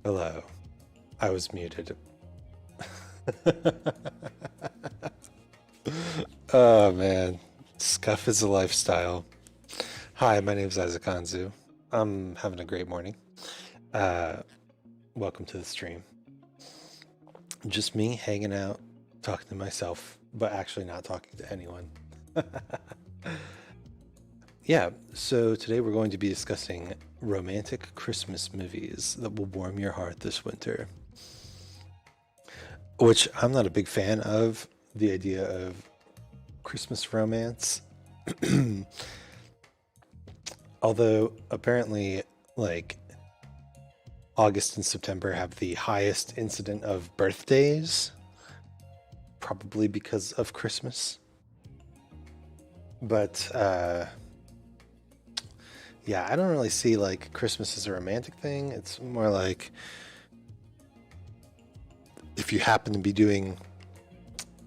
Hello. I was muted. Oh man. Scuff is a lifestyle. Hi, my name is Anzu. I'm having a great morning. Uh, Welcome to the stream. Just me hanging out, talking to myself, but actually not talking to anyone. Yeah, so today we're going to be discussing romantic Christmas movies that will warm your heart this winter. Which I'm not a big fan of the idea of Christmas romance. Although apparently, like, August and September have the highest incident of birthdays, probably because of Christmas. But yeah, I don't really see like Christmas as a romantic thing. It's more like if you happen to be doing,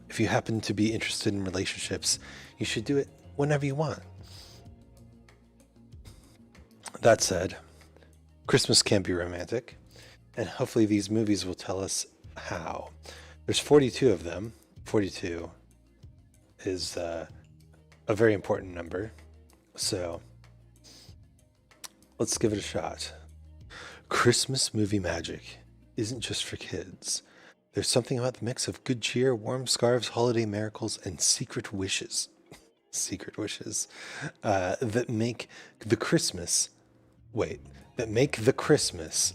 if you happen to be interested in relationships, you should do it whenever you want. That said, Christmas can be romantic, and hopefully these movies will tell us how. There's 42 of them. 42 is a very important number, so let's give it a shot. Christmas movie magic isn't just for kids. There's something about the mix of good cheer, warm scarves, holiday miracles, and secret wishes. Secret wishes that make the Christmas. Wait, that make the Christmas.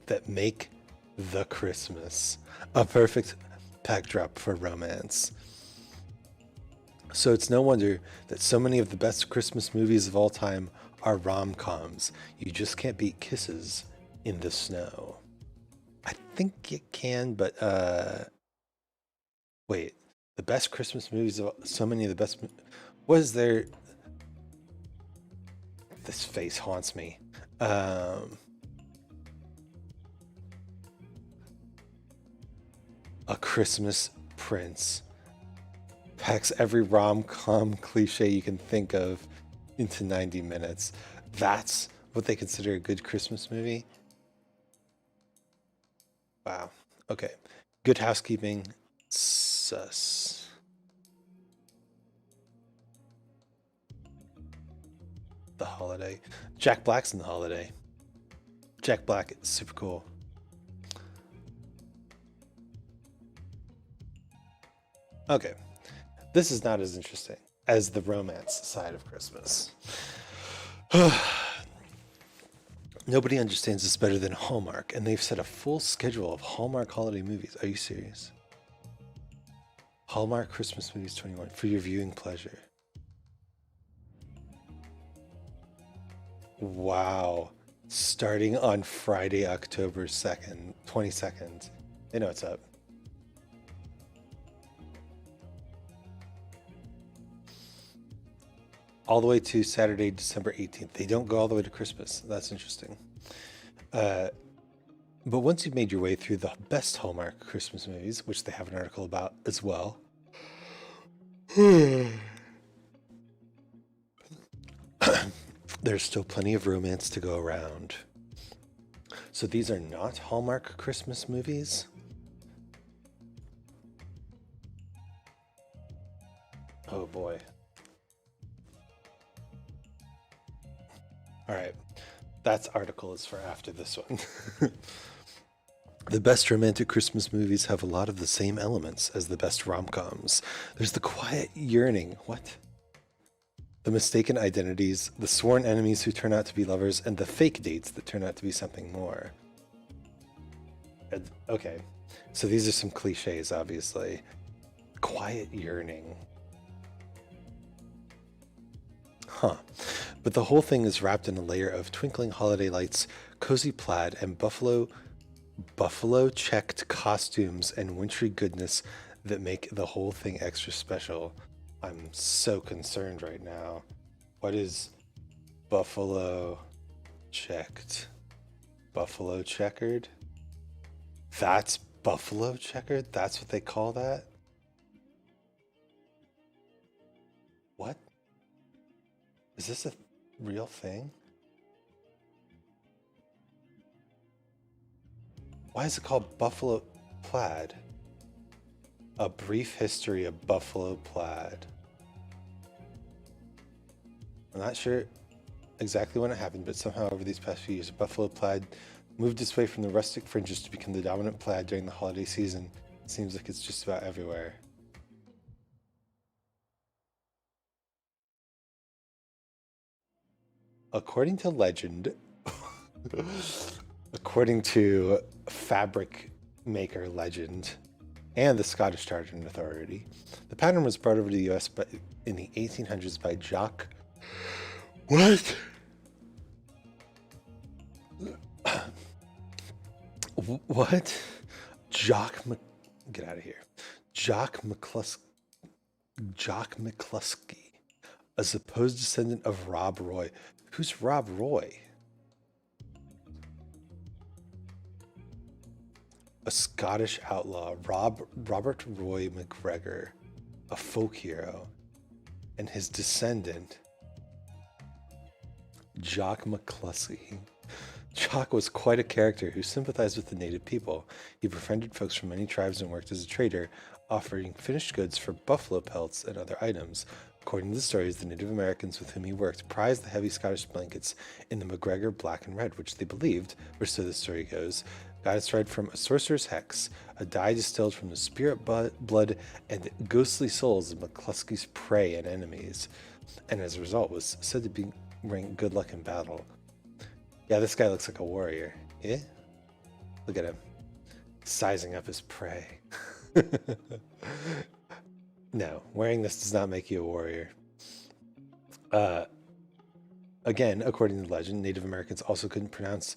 That make the Christmas a perfect backdrop for romance. So it's no wonder that so many of the best Christmas movies of all time are rom-coms. You just can't beat kisses in the snow. I think it can, but wait. The best Christmas movies of so many of the best. Was there? This face haunts me. A Christmas Prince packs every rom-com cliche you can think of into 90 minutes. That's what they consider a good Christmas movie. Wow. Okay. Good Housekeeping. Sus. The Holiday. Jack Black's in The Holiday. Jack Black is super cool. Okay. This is not as interesting as the romance side of Christmas. Nobody understands this better than Hallmark, and they've set a full schedule of Hallmark holiday movies. Are you serious? Hallmark Christmas Movies 21 for your viewing pleasure. Wow. Starting on Friday, October 2nd, 22nd. They know what's up. All the way to Saturday, December 18th. They don't go all the way to Christmas. That's interesting. But once you've made your way through the best Hallmark Christmas movies, which they have an article about as well, there's still plenty of romance to go around. So these are not Hallmark Christmas movies. Oh boy. All right. That article is for after this one. The best romantic Christmas movies have a lot of the same elements as the best rom-coms. There's the quiet yearning. What? The mistaken identities, the sworn enemies who turn out to be lovers, and the fake dates that turn out to be something more. Okay, so these are some cliches, obviously. Quiet yearning. Huh. But the whole thing is wrapped in a layer of twinkling holiday lights, cozy plaid, and buffalo checked costumes and wintry goodness that make the whole thing extra special. I'm so concerned right now. What is buffalo checked? Buffalo checkered? That's buffalo checkered? That's what they call that? What? Is this a real thing? Why is it called Buffalo Plaid? A brief history of Buffalo Plaid. I'm not sure exactly when it happened, but somehow over these past few years, Buffalo Plaid moved its way from the rustic fringes to become the dominant plaid during the holiday season. It seems like it's just about everywhere. According to legend, according to fabric maker legend and the Scottish Tartan Authority, the pattern was brought over to the US in the 1800s by Jock. What? What? Get out of here. Jock McCluskey, a supposed descendant of Rob Roy. Who's Rob Roy? A Scottish outlaw, Robert Roy McGregor, a folk hero, and his descendant, Jock McCluskey. Jock was quite a character who sympathized with the native people. He befriended folks from many tribes and worked as a trader, offering finished goods for buffalo pelts and other items. According to the stories, the Native Americans with whom he worked prized the heavy Scottish blankets in the McGregor black and red, which they believed, or so the story goes, got its right from a sorcerer's hex, a dye distilled from the spirit blood and ghostly souls of McCluskey's prey and enemies, and as a result was said to bring good luck in battle. Yeah, this guy looks like a warrior. Yeah? Look at him. Sizing up his prey. No, wearing this does not make you a warrior. Again, according to legend, Native Americans also couldn't pronounce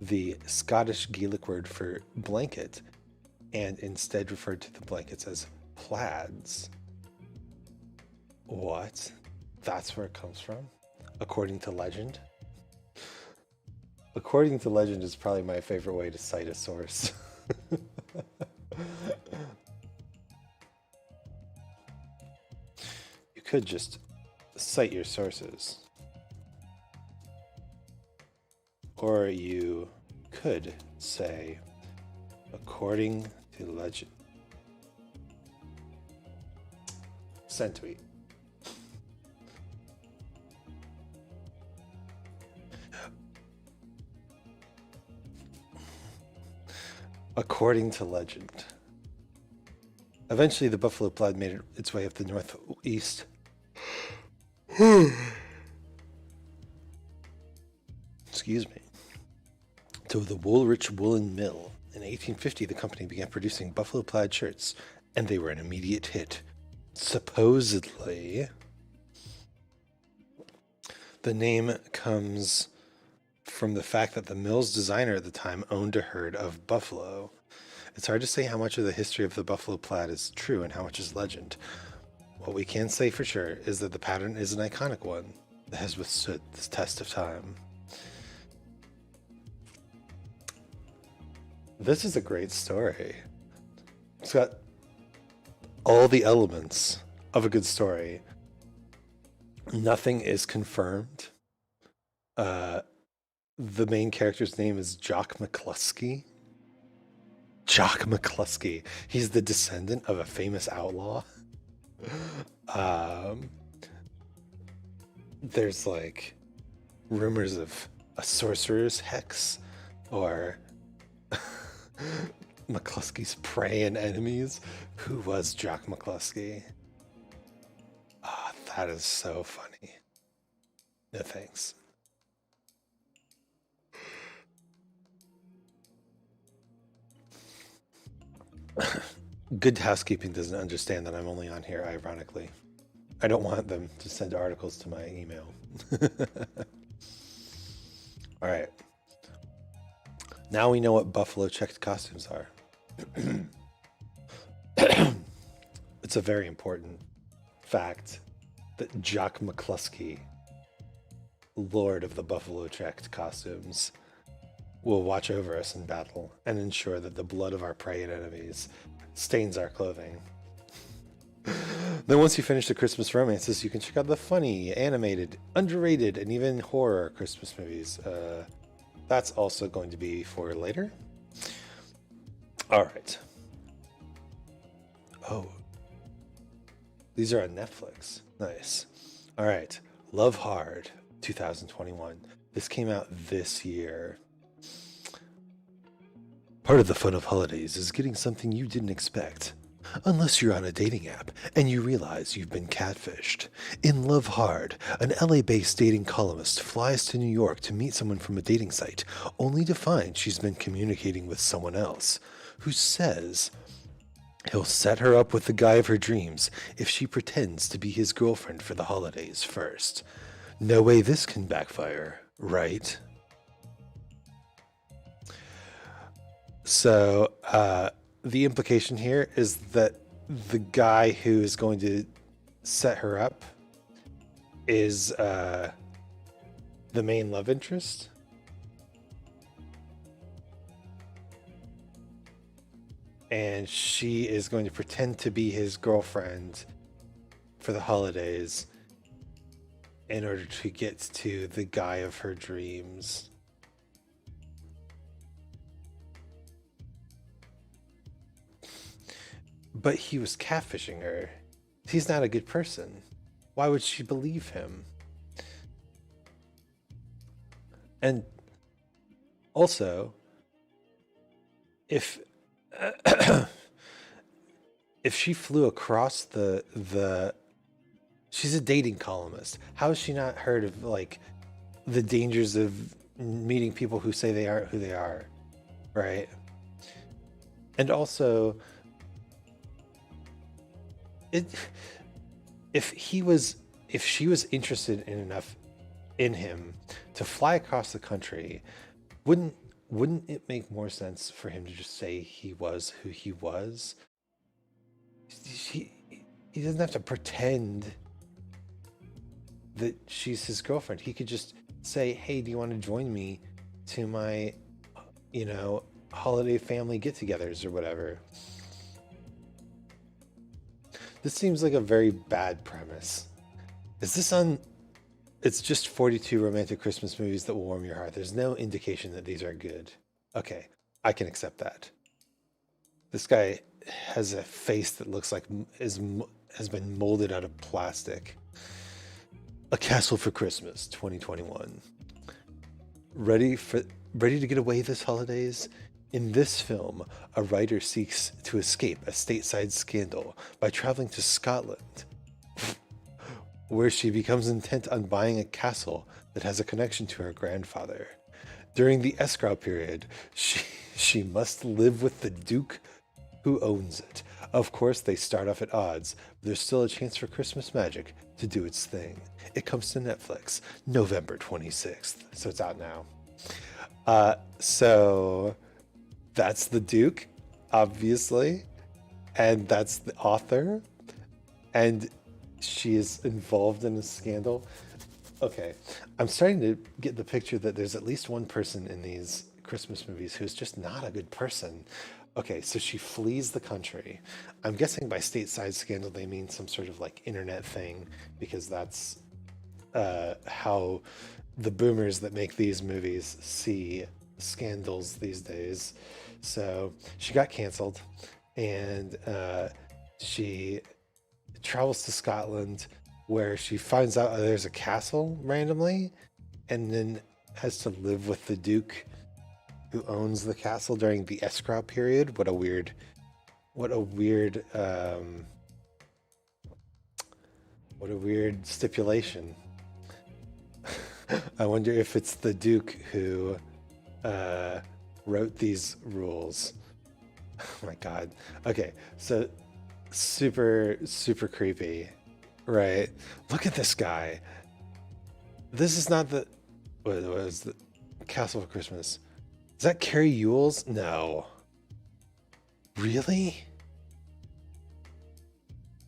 the Scottish Gaelic word for blanket and instead referred to the blankets as plaids. What? That's where it comes from? According to legend? According to legend is probably my favorite way to cite a source. You could just cite your sources. Or you could say, according to legend. Send tweet. According to legend. Eventually, the buffalo plaid made its way up the northeast. Excuse me. To the Woolrich Woolen Mill. In 1850, the company began producing buffalo plaid shirts, and they were an immediate hit. Supposedly, the name comes from the fact that the mill's designer at the time owned a herd of buffalo. It's hard to say how much of the history of the buffalo plaid is true and how much is legend. What we can say for sure is that the pattern is an iconic one that has withstood the test of time. This is a great story. It's got all the elements of a good story. Nothing is confirmed. The main character's name is Jock McCluskey. Jock McCluskey. He's the descendant of a famous outlaw. There's like rumors of a sorcerer's hex or McCluskey's prey and enemies. Who was Jock McCluskey? Ah, that is so funny. No thanks. Good Housekeeping doesn't understand that I'm only on here ironically. I don't want them to send articles to my email. All right. Now we know what buffalo checked costumes are. It's a very important fact that Jock McCluskey, Lord of the Buffalo checked costumes, will watch over us in battle and ensure that the blood of our prey and enemies stains our clothing. Then once you finish the Christmas romances, you can check out the funny, animated, underrated, and even horror Christmas movies. That's also going to be for later. All right. Oh, these are on Netflix. Nice. All right. Love Hard, 2021. This came out this year. Part of the fun of holidays is getting something you didn't expect. Unless you're on a dating app and you realize you've been catfished. In Love Hard, an LA based dating columnist flies to New York to meet someone from a dating site, only to find she's been communicating with someone else, who says he'll set her up with the guy of her dreams if she pretends to be his girlfriend for the holidays first. No way this can backfire, right? So, the implication here is that the guy who is going to set her up is the main love interest. And she is going to pretend to be his girlfriend for the holidays in order to get to the guy of her dreams. But he was catfishing her. He's not a good person. Why would she believe him? And also, if if she flew across the she's a dating columnist. How has she not heard of like the dangers of meeting people who say they aren't who they are, right? And also, it if he was if she was interested in enough in him to fly across the country, wouldn't it make more sense for him to just say he was who he was? He he doesn't have to pretend that she's his girlfriend. He could just say, "Hey, do you want to join me to my, you know, holiday family get-togethers or whatever?" This seems like a very bad premise. Is this on? It's just 42 romantic Christmas movies that will warm your heart. There's no indication that these are good. Okay, I can accept that. This guy has a face that looks like has been molded out of plastic. A Castle for Christmas, 2021. Ready for ready to get away this holidays? In this film, a writer seeks to escape a stateside scandal by traveling to Scotland, where she becomes intent on buying a castle that has a connection to her grandfather. During the escrow period, she must live with the Duke who owns it. Of course, they start off at odds, but there's still a chance for Christmas magic to do its thing. It comes to Netflix November 26th, so it's out now. So that's the Duke, obviously, and that's the author, and she is involved in a scandal. Okay, I'm starting to get the picture that there's at least one person in these Christmas movies who's just not a good person. Okay, so she flees the country. I'm guessing by stateside scandal they mean some sort of like internet thing, because that's how the boomers that make these movies see scandals these days. So she got canceled, and she travels to Scotland, where she finds out there's a castle randomly, and then has to live with the Duke who owns the castle during the escrow period. What a weird stipulation. I wonder if it's the Duke who wrote these rules. Oh my god. Okay, so super creepy, right? Look at this guy. This is not the what was the Castle for Christmas. Is that Carrie Ewell's? No. Really?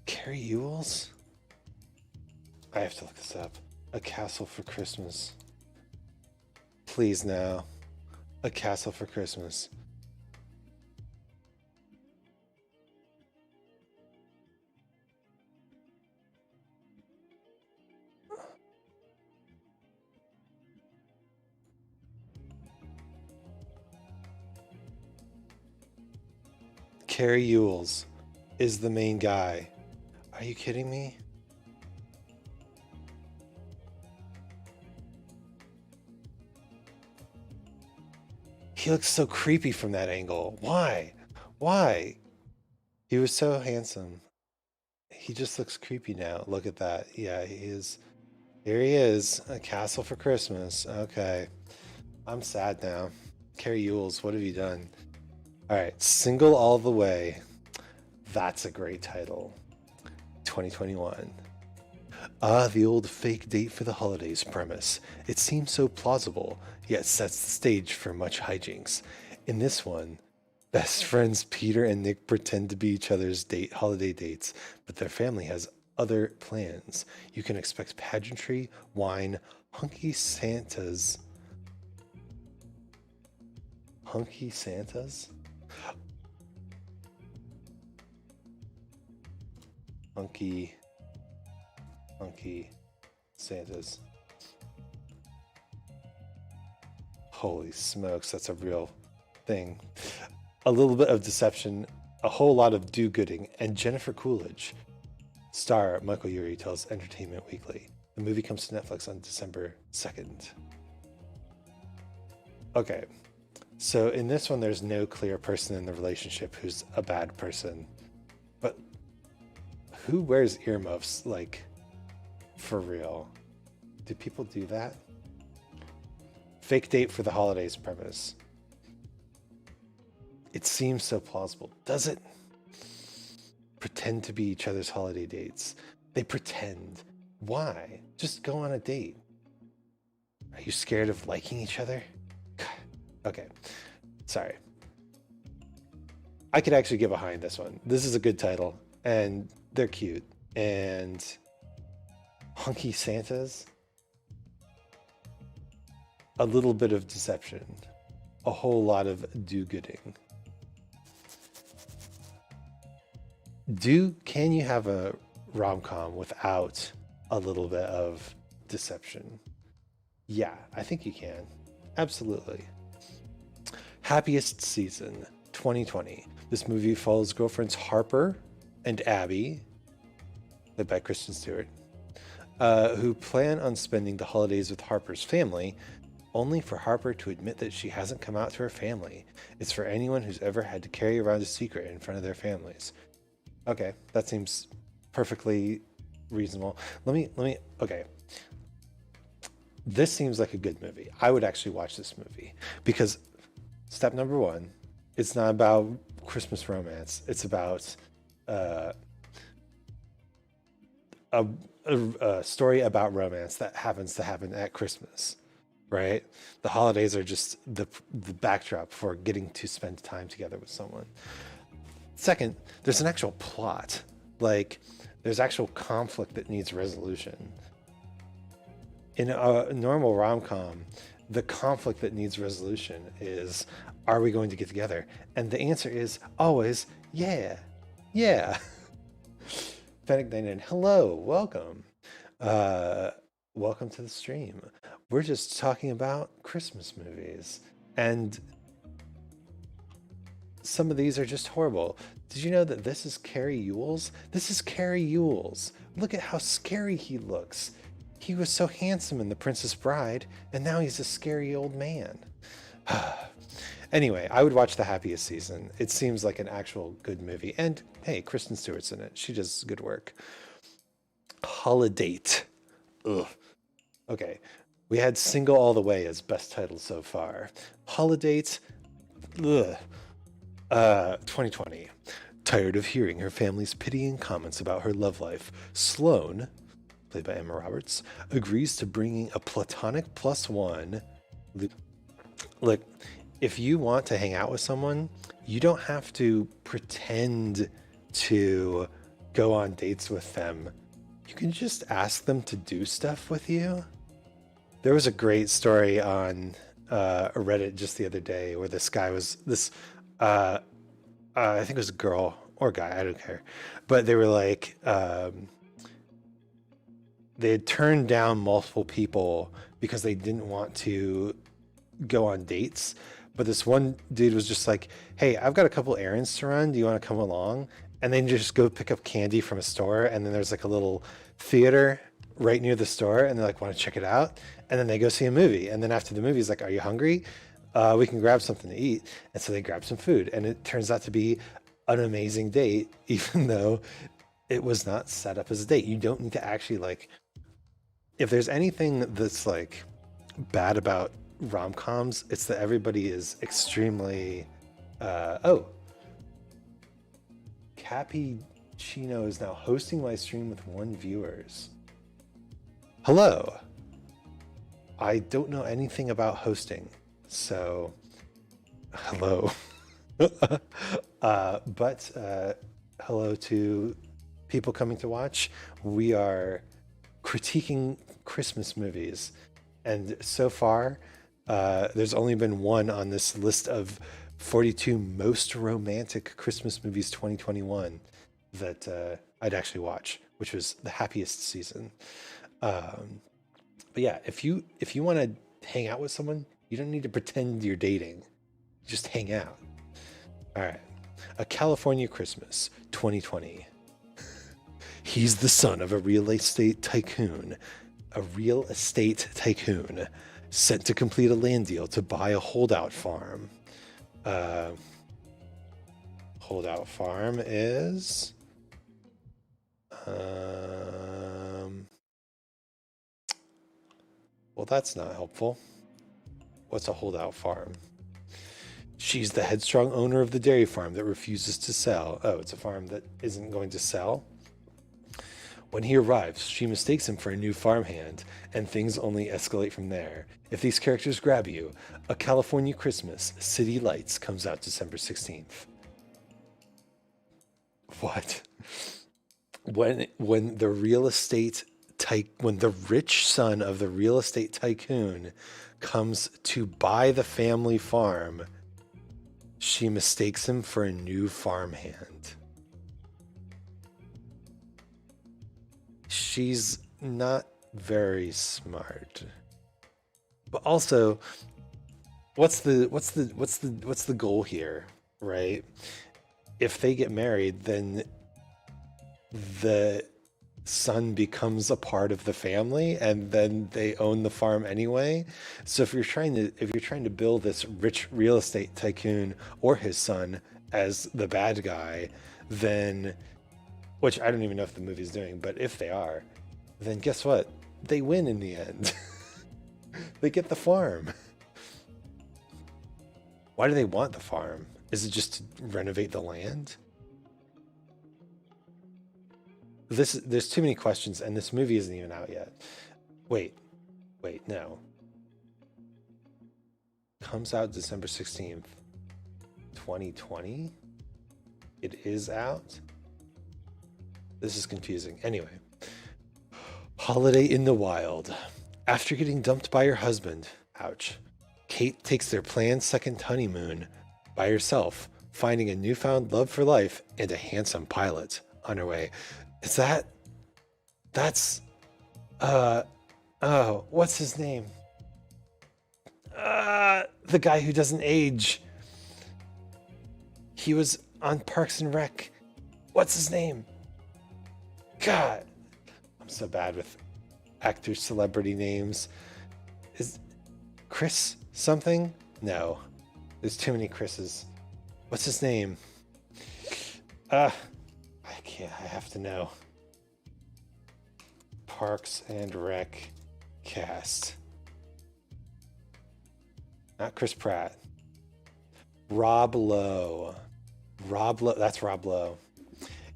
Carrie Ewell's? I have to look this up. A Castle for Christmas. Please now. A Castle for Christmas. Carrie Ewells is the main guy. Are you kidding me? He looks so creepy from that angle. Why? Why? He was so handsome. He just looks creepy now. Look at that. Yeah, he is. Here he is. A Castle for Christmas. Okay. I'm sad now. Carrie Ewells, what have you done? All right. Single All the Way. That's a great title. 2021. The old fake date for the holidays premise. It seems so plausible, yet sets the stage for much hijinks. In this one, best friends Peter and Nick pretend to be each other's holiday dates, but their family has other plans. You can expect pageantry, wine, hunky Santas. Hunky Santas? Hunky Santas. Holy smokes, that's a real thing. A little bit of deception, a whole lot of do-gooding, and Jennifer Coolidge. Star Michael Urie tells Entertainment Weekly. The movie comes to Netflix on December 2nd. Okay, so in this one, there's no clear person in the relationship who's a bad person. But who wears earmuffs, like, for real? Do people do that? Fake date for the holidays premise. It seems so plausible. Does it? Pretend to be each other's holiday dates. They pretend. Why? Just go on a date. Are you scared of liking each other? Okay. Sorry. I could actually get behind this one. This is a good title. And they're cute. And hunky Santas. A little bit of deception. A whole lot of do-gooding. Can you have a rom-com without a little bit of deception? Yeah, I think you can. Absolutely. Happiest Season 2020. This movie follows girlfriends Harper and Abby, played by Kristen Stewart, who plan on spending the holidays with Harper's family, only for Harper to admit that she hasn't come out to her family. It's for anyone who's ever had to carry around a secret in front of their families. Okay, that seems perfectly reasonable. Okay. This seems like a good movie. I would actually watch this movie because step number one, it's not about Christmas romance. It's about a story about romance that happens to happen at Christmas, right? The holidays are just the backdrop for getting to spend time together with someone. Second, there's an actual plot. Like, there's actual conflict that needs resolution. In a normal rom-com, the conflict that needs resolution is, are we going to get together? And the answer is always, yeah. Fennec 99, hello, welcome. Welcome to the stream. We're just talking about Christmas movies. And some of these are just horrible. Did you know that this is Carrie Ewells? This is Carrie Ewells. Look at how scary he looks. He was so handsome in The Princess Bride, and now he's a scary old man. Anyway, I would watch The Happiest Season. It seems like an actual good movie. And hey, Kristen Stewart's in it. She does good work. Holiday. Ugh. Okay, we had Single All the Way as best title so far. Holiday. Ugh. 2020. Tired of hearing her family's pitying comments about her love life, Sloane, played by Emma Roberts, agrees to bringing a platonic +1. Look, if you want to hang out with someone, you don't have to pretend to go on dates with them. You can just ask them to do stuff with you. There was a great story on Reddit just the other day where this guy was I think it was a girl or guy, I don't care. But they were like, they had turned down multiple people because they didn't want to go on dates. But this one dude was just like, "Hey, I've got a couple errands to run. Do you want to come along?" And then just go pick up candy from a store, and then there's like a little theater right near the store, and they're like, "Want to check it out?" And then they go see a movie, and then after the movie, he's like, "Are you hungry? We can grab something to eat." And so they grab some food, and it turns out to be an amazing date, even though it was not set up as a date. You don't need to actually like. If there's anything that's like bad about rom-coms, it's that everybody is extremely oh, Cappuccino is now hosting my stream with 1 viewers. Hello. I don't know anything about hosting, so hello. But hello to people coming to watch. We are critiquing Christmas movies, and so far there's only been one on this list of 42 most romantic Christmas movies 2021 that I'd actually watch, which was The Happiest Season. But yeah, if you want to hang out with someone, you don't need to pretend you're dating. Just hang out. All right. A California Christmas 2020. He's the son of a real estate tycoon. Sent to complete a land deal to buy a holdout farm. Holdout farm is well, that's not helpful. What's a holdout farm? She's the headstrong owner of the dairy farm that refuses to sell. Oh, it's a farm that isn't going to sell? When he arrives, she mistakes him for a new farmhand, and things only escalate from there. If these characters grab you, A California Christmas, City Lights comes out December 16th. What? When the rich son of the real estate tycoon comes to buy the family farm, she mistakes him for a new farmhand. She's not very smart. But also, what's the goal here, right? If they get married, then the son becomes a part of the family, and then they own the farm anyway. So if you're trying to build this rich real estate tycoon or his son as the bad guy, then, which I don't even know if the movie's doing, but if they are, then guess what? They win in the end. They get the farm. Why do they want the farm? Is it just to renovate the land? There's too many questions, and this movie isn't even out yet. Wait, no. Comes out December 16th, 2020? It is out? This is confusing. Anyway. Holiday in the Wild. After getting dumped by her husband, ouch, Kate takes their planned second honeymoon by herself, finding a newfound love for life and a handsome pilot on her way. That's oh, what's his name? The guy who doesn't age. He was on Parks and Rec. What's his name? God, I'm so bad with actor celebrity names. Is Chris something? No, there's too many Chris's. What's his name? I can't, I have to know. Parks and Rec cast. Not Chris Pratt. Rob Lowe. That's Rob Lowe.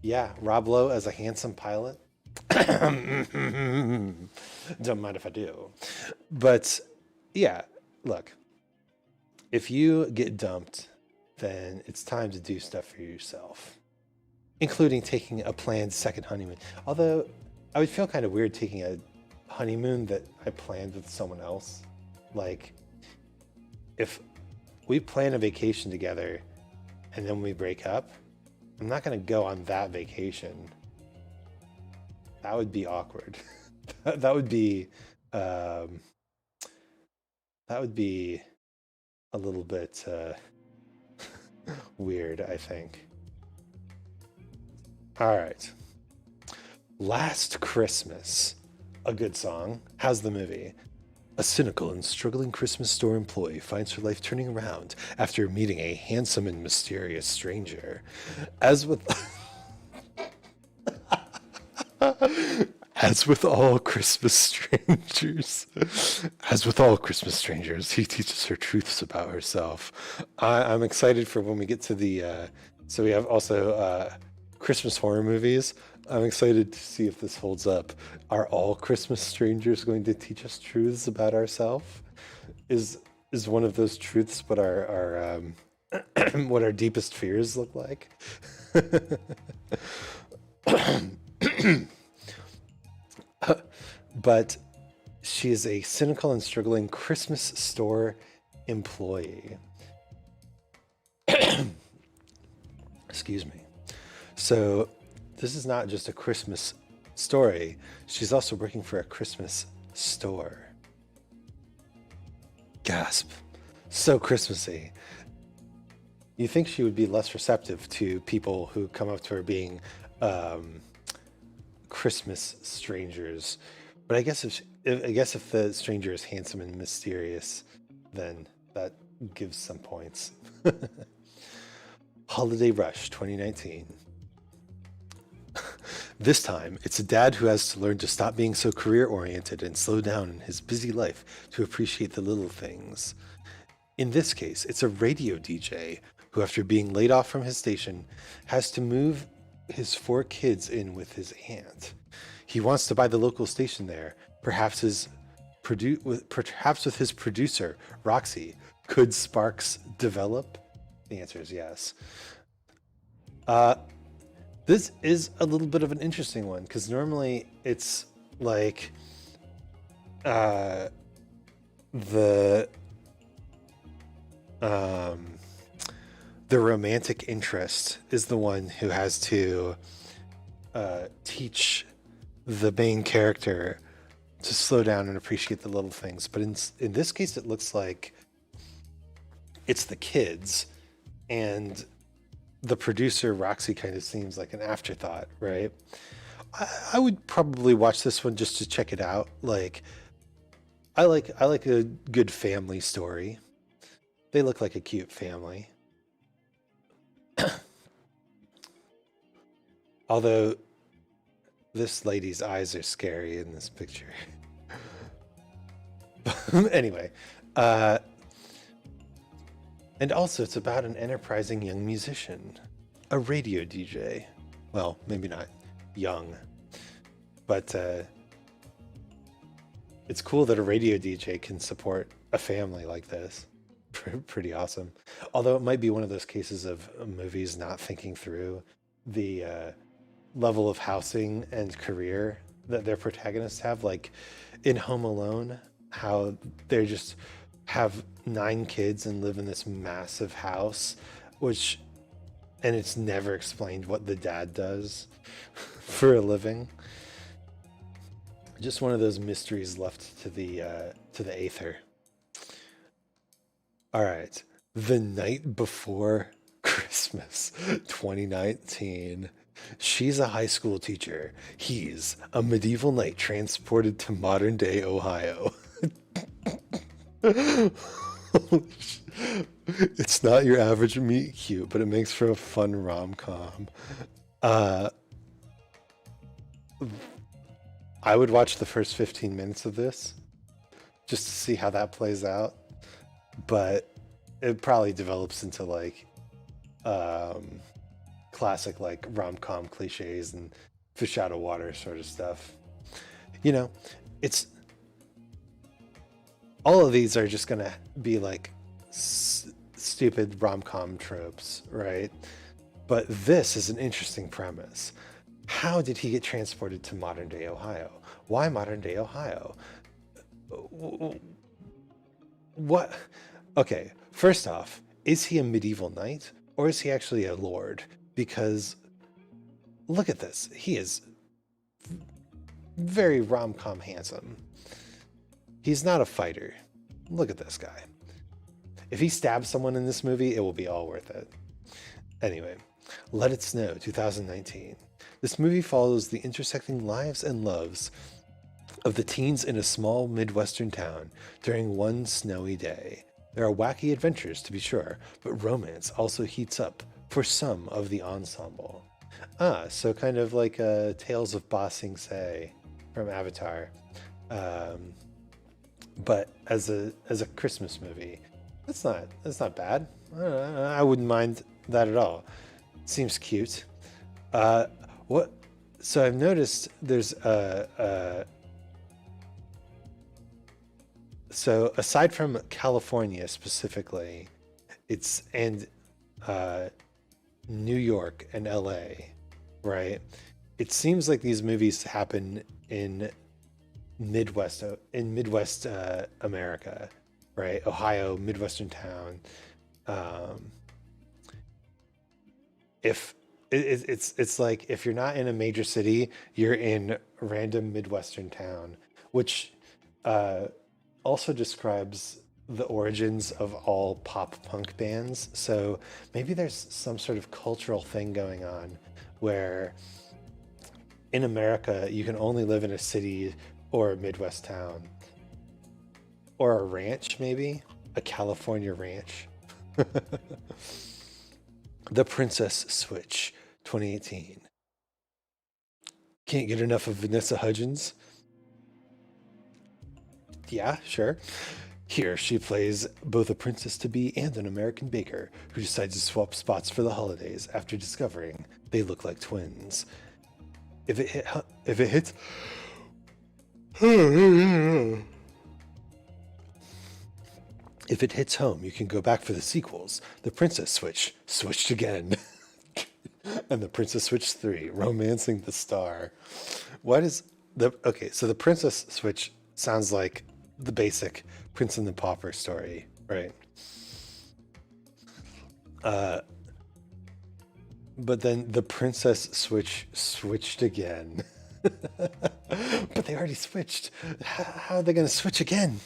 Yeah, Rob Lowe as a handsome pilot. Don't mind if I do. But yeah, look, if you get dumped, then it's time to do stuff for yourself, including taking a planned second honeymoon. Although I would feel kind of weird taking a honeymoon that I planned with someone else. Like, if we plan a vacation together and then we break up, I'm not going to go on that vacation. That would be awkward. That would be a little bit weird, I think. All right. Last Christmas. A good song. How's the movie? A cynical and struggling Christmas store employee finds her life turning around after meeting a handsome and mysterious stranger. As with As with all Christmas strangers, as with all Christmas strangers, he teaches her truths about herself. I'm excited for when we get to the. So we have also Christmas horror movies. I'm excited to see if this holds up. Are all Christmas strangers going to teach us truths about ourselves? Is one of those truths what our what our deepest fears look like? But she is a cynical and struggling Christmas store employee. Excuse me. So this is not just a Christmas story. She's also working for a Christmas store. Gasp. So Christmassy. You think she would be less receptive to people who come up to her being Christmas strangers, but I guess if the stranger is handsome and mysterious, then that gives some points. Holiday Rush 2019. This time, it's a dad who has to learn to stop being so career-oriented and slow down in his busy life to appreciate the little things. In this case, it's a radio DJ who, after being laid off from his station, has to move his 4 kids in with his aunt. He wants to buy the local station there, perhaps with his producer, Roxy. Could sparks develop? The answer is yes. This is a little bit of an interesting one, because normally it's like the romantic interest is the one who has to teach the main character to slow down and appreciate the little things. But in this case, it looks like it's the kids, and the producer, Roxy, kind of seems like an afterthought, right? I would probably watch this one just to check it out. Like, I like a good family story. They look like a cute family. Although this lady's eyes are scary in this picture. Anyway, and also it's about an enterprising young musician, a radio DJ. Well, maybe not young, but it's cool that a radio DJ can support a family like this. Pretty awesome. Although it might be one of those cases of movies not thinking through the level of housing and career that their protagonists have. Like in Home Alone, how they just have 9 kids and live in this massive house, and it's never explained what the dad does for a living. Just one of those mysteries left to the aether. All right, The Night Before Christmas 2019. She's a high school teacher. He's a medieval knight transported to modern day Ohio. It's not your average meet cute, but it makes for a fun rom-com. I would watch the first 15 minutes of this just to see how that plays out, but it probably develops into like classic like rom-com cliches and fish out of water sort of stuff. You know, it's all of these are just gonna be like stupid rom-com tropes, right? But this is an interesting premise. How did he get transported to modern day Ohio? Why modern day Ohio? What? Okay, first off, is he a medieval knight or is he actually a lord? Because look at this. He is very rom-com handsome. He's not a fighter. Look at this guy. If he stabs someone in this movie, it will be all worth it. Anyway, Let It Snow, 2019. This movie follows the intersecting lives and loves of the teens in a small Midwestern town during one snowy day. There are wacky adventures, to be sure, but romance also heats up for some of the ensemble. So kind of like Tales of Ba Sing Se from Avatar, um, but as a Christmas movie. That's not bad. I wouldn't mind that at all. Seems cute. Uh, what? So I've noticed there's so aside from California specifically, it's and uh, New York and LA, right? It seems like these movies happen Midwest America, right? Ohio, Midwestern town. Um, if it's like if you're not in a major city, you're in a random Midwestern town, which uh, also describes the origins of all pop punk bands. So maybe there's some sort of cultural thing going on where in America you can only live in a city or a Midwest town or a ranch, maybe a California ranch. The Princess Switch, 2018. Can't get enough of Vanessa Hudgens. Yeah, sure. Here, she plays both a princess to be and an American baker who decides to swap spots for the holidays after discovering they look like twins. If it hit, if it hits, if it hits home, you can go back for the sequels. The Princess Switch, switched again, and the Princess Switch 3, Romancing the Star. Why does the okay? So the Princess Switch sounds like the basic Prince and the Pauper story, right? Uh, but then the Princess Switch switched again. But they already switched. How are they going to switch again?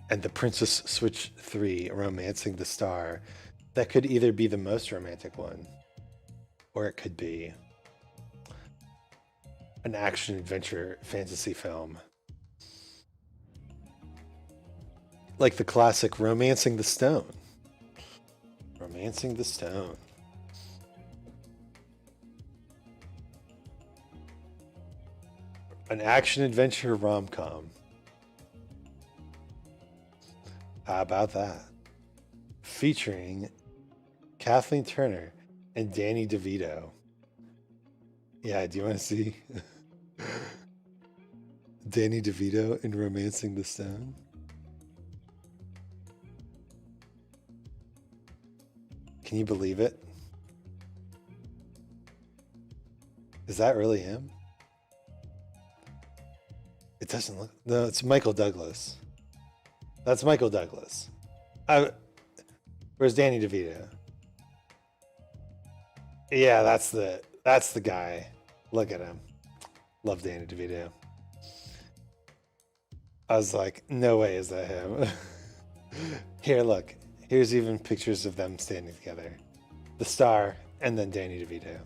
And the Princess Switch 3, Romancing the Star. That could either be the most romantic one, or it could be an action adventure fantasy film. Like the classic Romancing the Stone. Romancing the Stone. An action adventure rom com. How about that? Featuring Kathleen Turner and Danny DeVito. Yeah, do you want to see Danny DeVito in Romancing the Stone? Can you believe it? Is that really him? It doesn't look. No, it's Michael Douglas. That's Michael Douglas. Where's Danny DeVito? Yeah, that's the guy. Look at him. Love Danny DeVito. I was like, no way is that him. Here, look. Here's even pictures of them standing together. The star and then Danny DeVito.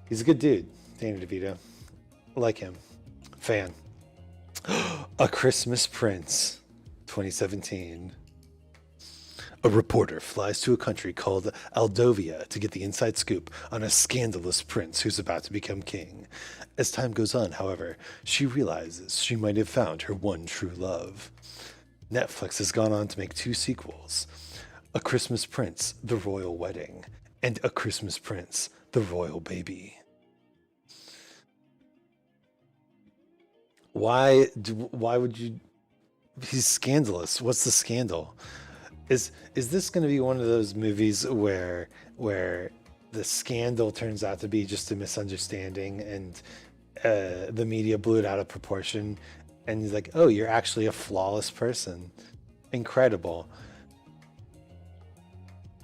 He's a good dude, Danny DeVito. I like him. Fan. A Christmas Prince, 2017. A reporter flies to a country called Aldovia to get the inside scoop on a scandalous prince who's about to become king. As time goes on, however, she realizes she might have found her one true love. Netflix has gone on to make 2 sequels, A Christmas Prince, The Royal Wedding, and A Christmas Prince, The Royal Baby. Why would you? He's scandalous. What's the scandal? Is this going to be one of those movies where the scandal turns out to be just a misunderstanding and the media blew it out of proportion and he's like, oh, you're actually a flawless person. Incredible.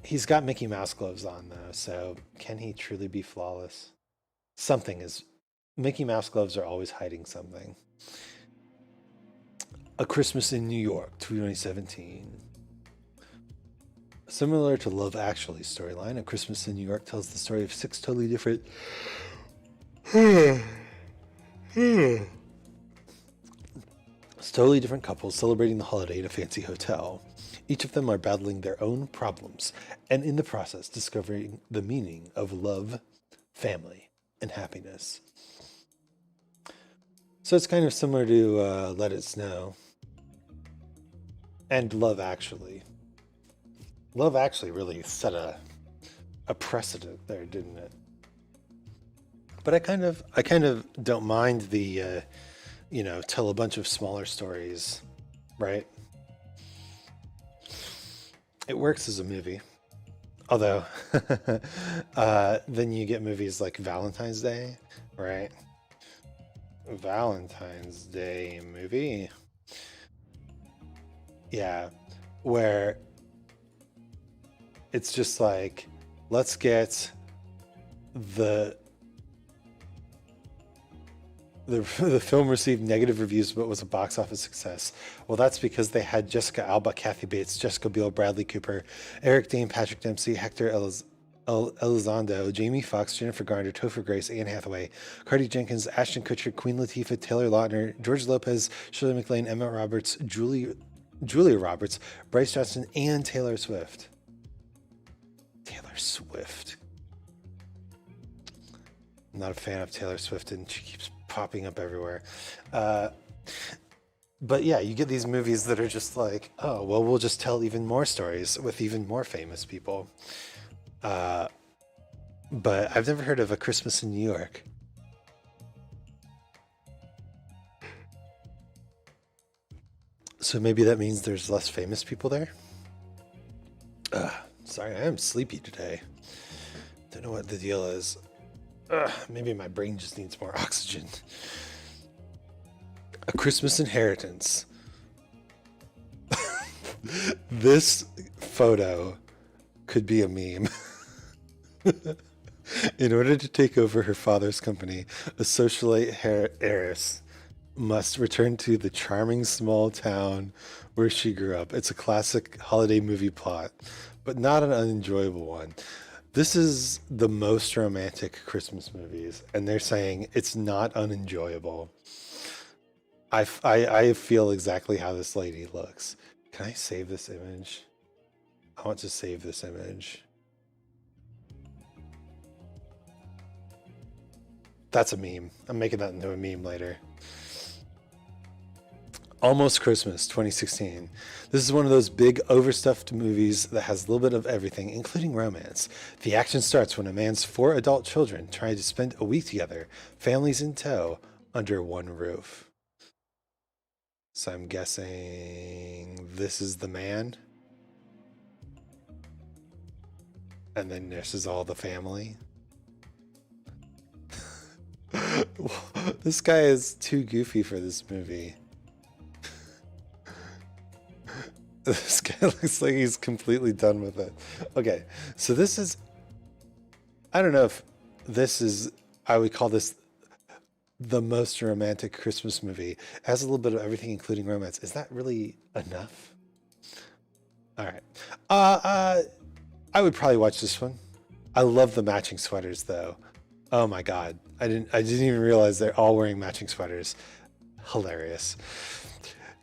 He's got Mickey Mouse gloves on though, so can he truly be flawless? Something is. Mickey Mouse gloves are always hiding something. A Christmas in New York, 2017. Similar to Love Actually's storyline, A Christmas in New York tells the story of six totally different couples celebrating the holiday in a fancy hotel. Each of them are battling their own problems and in the process discovering the meaning of love, family, and happiness. So it's kind of similar to Let It Snow and Love Actually. Love Actually really set a precedent there, didn't it? But I kind of don't mind the tell a bunch of smaller stories, right? It works as a movie. Although, then you get movies like Valentine's Day, right? Valentine's Day movie. Yeah, where it's just like, let's get the film received negative reviews but was a box office success. Well, that's because they had Jessica Alba, Kathy Bates, Jessica Biel, Bradley Cooper, Eric Dane, Patrick Dempsey, Hector Elizondo, Jamie Foxx, Jennifer Garner, Topher Grace, Anne Hathaway, Cardi Jenkins, Ashton Kutcher, Queen Latifah, Taylor Lautner, George Lopez, Shirley MacLaine, Emma Roberts, Julia Roberts, Bryce Johnson, and Taylor Swift. Taylor Swift. I'm not a fan of Taylor Swift, and she keeps popping up everywhere. But yeah, you get these movies that are just like, oh, well, we'll just tell even more stories with even more famous people. But I've never heard of A Christmas in New York. So maybe that means there's less famous people there? Sorry, I am sleepy today. Don't know what the deal is. Maybe my brain just needs more oxygen. A Christmas Inheritance. This photo could be a meme. In order to take over her father's company, a socialite heiress must return to the charming small town where she grew up. It's a classic holiday movie plot, but not an unenjoyable one. This is the most romantic Christmas movies, and they're saying it's not unenjoyable. I feel exactly how this lady looks. Can I save this image? I want to save this image. That's a meme. I'm making that into a meme later. Almost Christmas 2016. This is one of those big overstuffed movies that has a little bit of everything, including romance. The action starts when a man's 4 adult children try to spend a week together, families in tow, under one roof. So I'm guessing this is the man. And then this is all the family. This guy is too goofy for this movie. This guy looks like he's completely done with it. Okay, so this is... I don't know if this is... I would call this the most romantic Christmas movie. It has a little bit of everything, including romance. Is that really enough? All right. I would probably watch this one. I love the matching sweaters, though. Oh my God. I didn't even realize they're all wearing matching sweaters. Hilarious.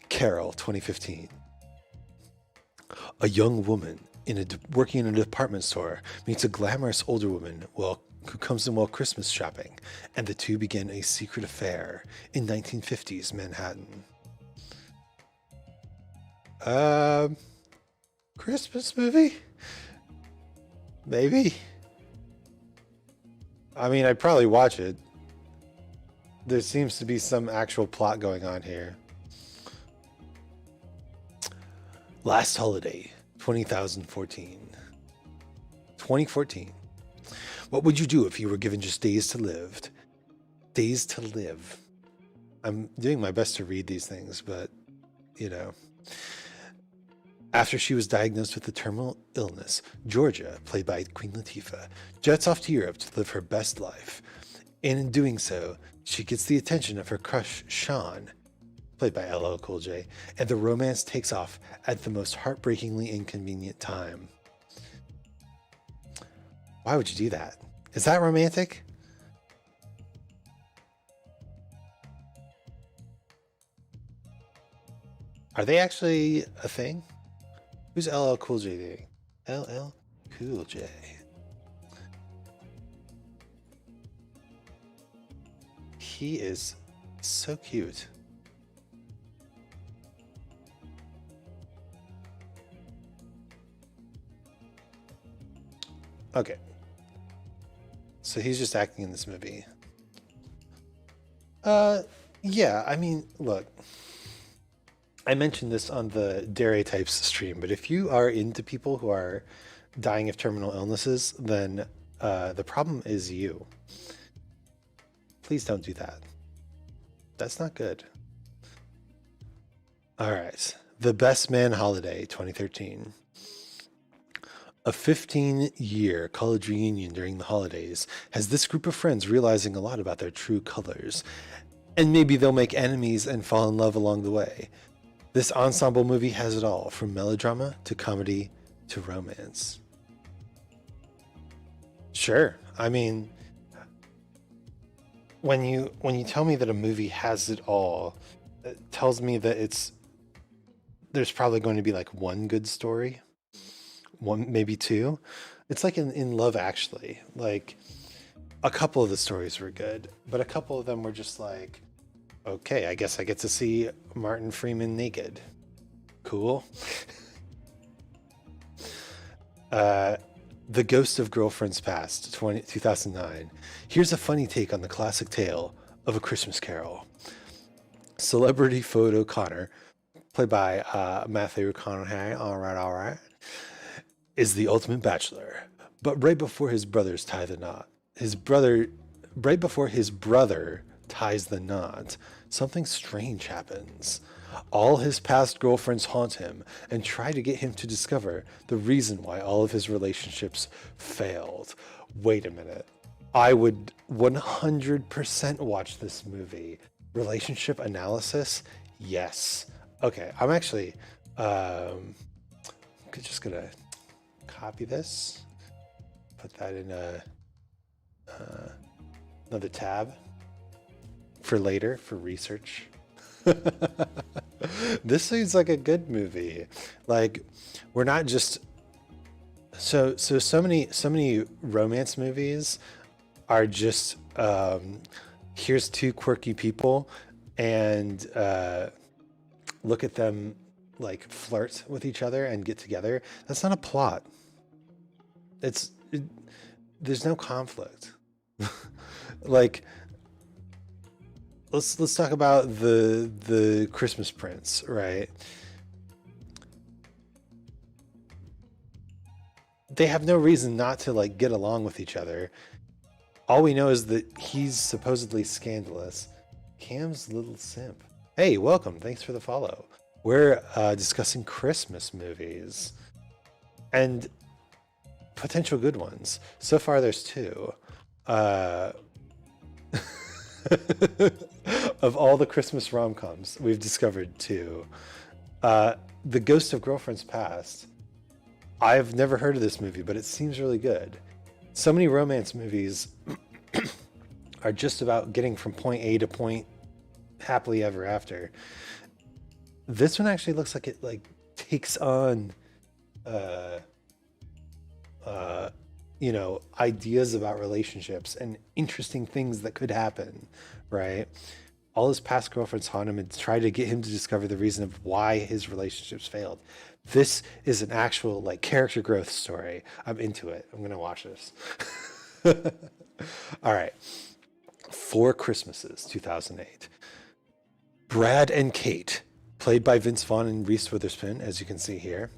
Carol, 2015. A young woman working in a department store meets a glamorous older woman who comes in while Christmas shopping, and the two begin a secret affair in 1950s Manhattan. Christmas movie? Maybe. I mean, I'd probably watch it. There seems to be some actual plot going on here. Last Holiday, 2014. What would you do if you were given just days to live? Days to live. I'm doing my best to read these things, but, you know. After she was diagnosed with a terminal illness, Georgia, played by Queen Latifah, jets off to Europe to live her best life. And in doing so, she gets the attention of her crush, Sean, played by LL Cool J, and the romance takes off at the most heartbreakingly inconvenient time. Why would you do that? Is that romantic? Are they actually a thing? Who's LL Cool J dating? LL Cool J. He is so cute. Okay. So he's just acting in this movie. Yeah, I mean, look, I mentioned this on the Dairy Types stream, but if you are into people who are dying of terminal illnesses, then the problem is you. Please don't do that. That's not good. All right. The Best Man Holiday 2013. A 15-year college reunion during the holidays has this group of friends realizing a lot about their true colors. And maybe they'll make enemies and fall in love along the way. This ensemble movie has it all, from melodrama to comedy to romance. Sure. I mean, when you tell me that a movie has it all, it tells me that there's probably going to be like one good story, one maybe two. It's like in Love Actually, like a couple of the stories were good, but a couple of them were just like, okay, I guess I get to see Martin Freeman naked. Cool. The Ghost of Girlfriends Past, 2009. Here's a funny take on the classic tale of A Christmas Carol. Celebrity photo Connor, played by Matthew McConaughey, all right, is the ultimate bachelor. But right before his brothers tie the knot, right before his brother ties the knot, something strange happens. All his past girlfriends haunt him and try to get him to discover the reason why all of his relationships failed. Wait a minute. I would 100% watch this movie. Relationship analysis? Yes. Okay, I'm actually just gonna copy this, put that in another tab for later for research. This seems like a good movie. Like, we're not just so many romance movies are just here's two quirky people and look at them like flirt with each other and get together. That's not a plot. There's no conflict. Like, let's talk about the Christmas Prince, right? They have no reason not to like get along with each other. All we know is that he's supposedly scandalous. Cam's little simp. Hey, welcome. Thanks for the follow. We're discussing Christmas movies and potential good ones. So far, there's two. Of all the Christmas rom-coms, we've discovered two. The Ghost of Girlfriends Past. I've never heard of this movie, but it seems really good. So many romance movies are just about getting from point A to point happily ever after. This one actually looks like it like takes on ideas about relationships and interesting things that could happen, right? All his past girlfriends haunt him and try to get him to discover the reason of why his relationships failed. This is an actual like character growth story. I'm into it. I'm gonna watch this. All right. Four Christmases, 2008. Brad and Kate, played by Vince Vaughn and Reese Witherspoon, as you can see here,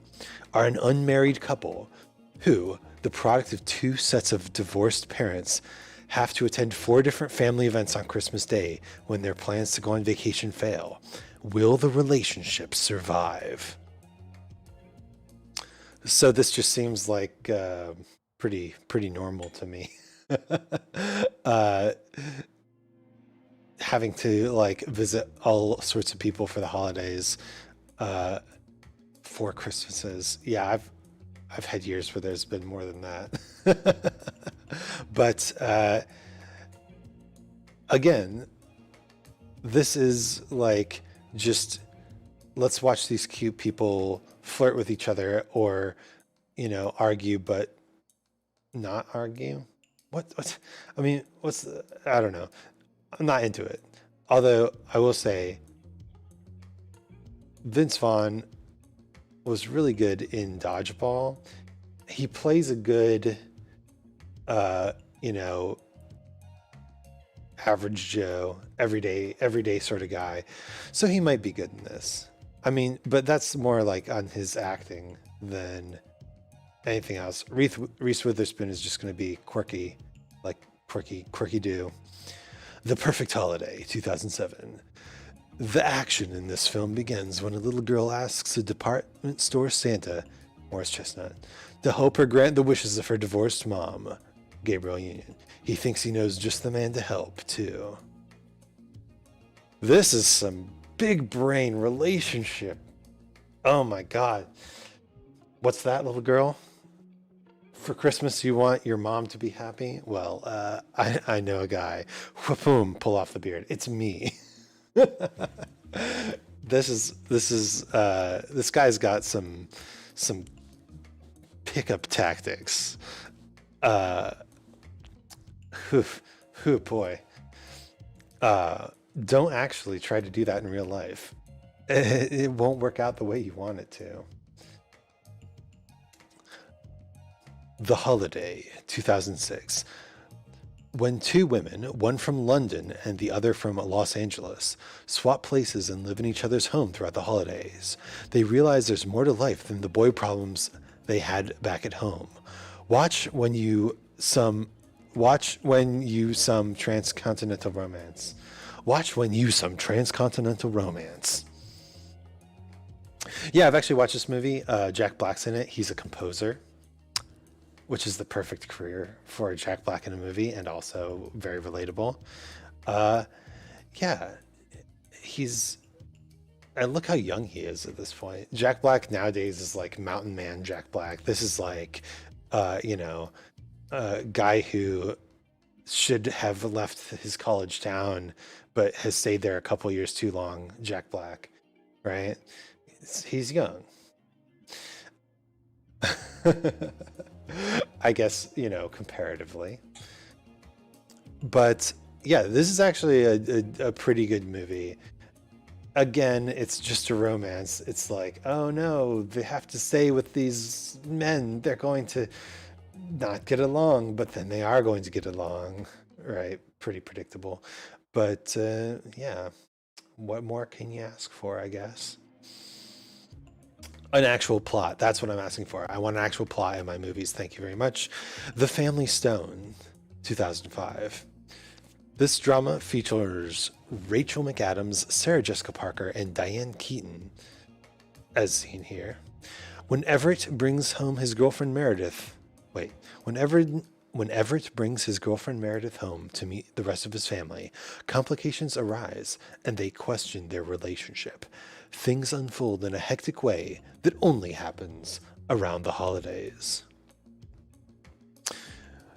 are an unmarried couple who, the product of two sets of divorced parents, have to attend four different family events on Christmas Day when their plans to go on vacation fail. Will the relationship survive? So this just seems like pretty normal to me. having to like visit all sorts of people for the holidays, for Christmases. Yeah, I've had years where there's been more than that. But again, this is like just let's watch these cute people flirt with each other or, argue, but not argue. What? I mean, I don't know. I'm not into it. Although I will say, Vince Vaughn was really good in Dodgeball. He plays a good, uh, you know, average Joe, everyday sort of guy. So he might be good in this. I mean, but that's more like on his acting than anything else. Reese Witherspoon is just going to be quirky, like quirky do. The Perfect Holiday, 2007. The action in this film begins when a little girl asks a department store Santa, Morris Chestnut, to help her grant the wishes of her divorced mom, Gabriel Union. He thinks he knows just the man to help, too. This is some big brain relationship. Oh my God. What's that, little girl? For Christmas, you want your mom to be happy? Well, I know a guy. Boom, pull off the beard. It's me. This guy's got some pickup tactics. Whew, boy. Don't actually try to do that in real life. It won't work out the way you want it to. The Holiday, 2006. When two women, one from London and the other from Los Angeles, swap places and live in each other's home throughout the holidays, they realize there's more to life than the boy problems they had back at home. Watch when you some transcontinental romance. Watch when you some transcontinental romance. Yeah, I've actually watched this movie. Jack Black's in it. He's a composer, which is the perfect career for Jack Black in a movie and also very relatable. Yeah, and look how young he is at this point. Jack Black nowadays is like Mountain Man Jack Black. This is like, a guy who should have left his college town, but has stayed there a couple years too long. Jack Black, right? He's young. I guess, comparatively. But yeah, this is actually a pretty good movie. Again, it's just a romance. It's like, oh no, they have to stay with these men. They're going to not get along, but then they are going to get along, right? Pretty predictable. But yeah, what more can you ask for, I guess? An actual plot. That's what I'm asking for. I want an actual plot in my movies. Thank you very much. The Family Stone, 2005. This drama features Rachel McAdams, Sarah Jessica Parker, and Diane Keaton, as seen here. When Everett brings home his girlfriend Meredith, when Everett brings his girlfriend Meredith home to meet the rest of his family, complications arise and they question their relationship. Things unfold in a hectic way that only happens around the holidays.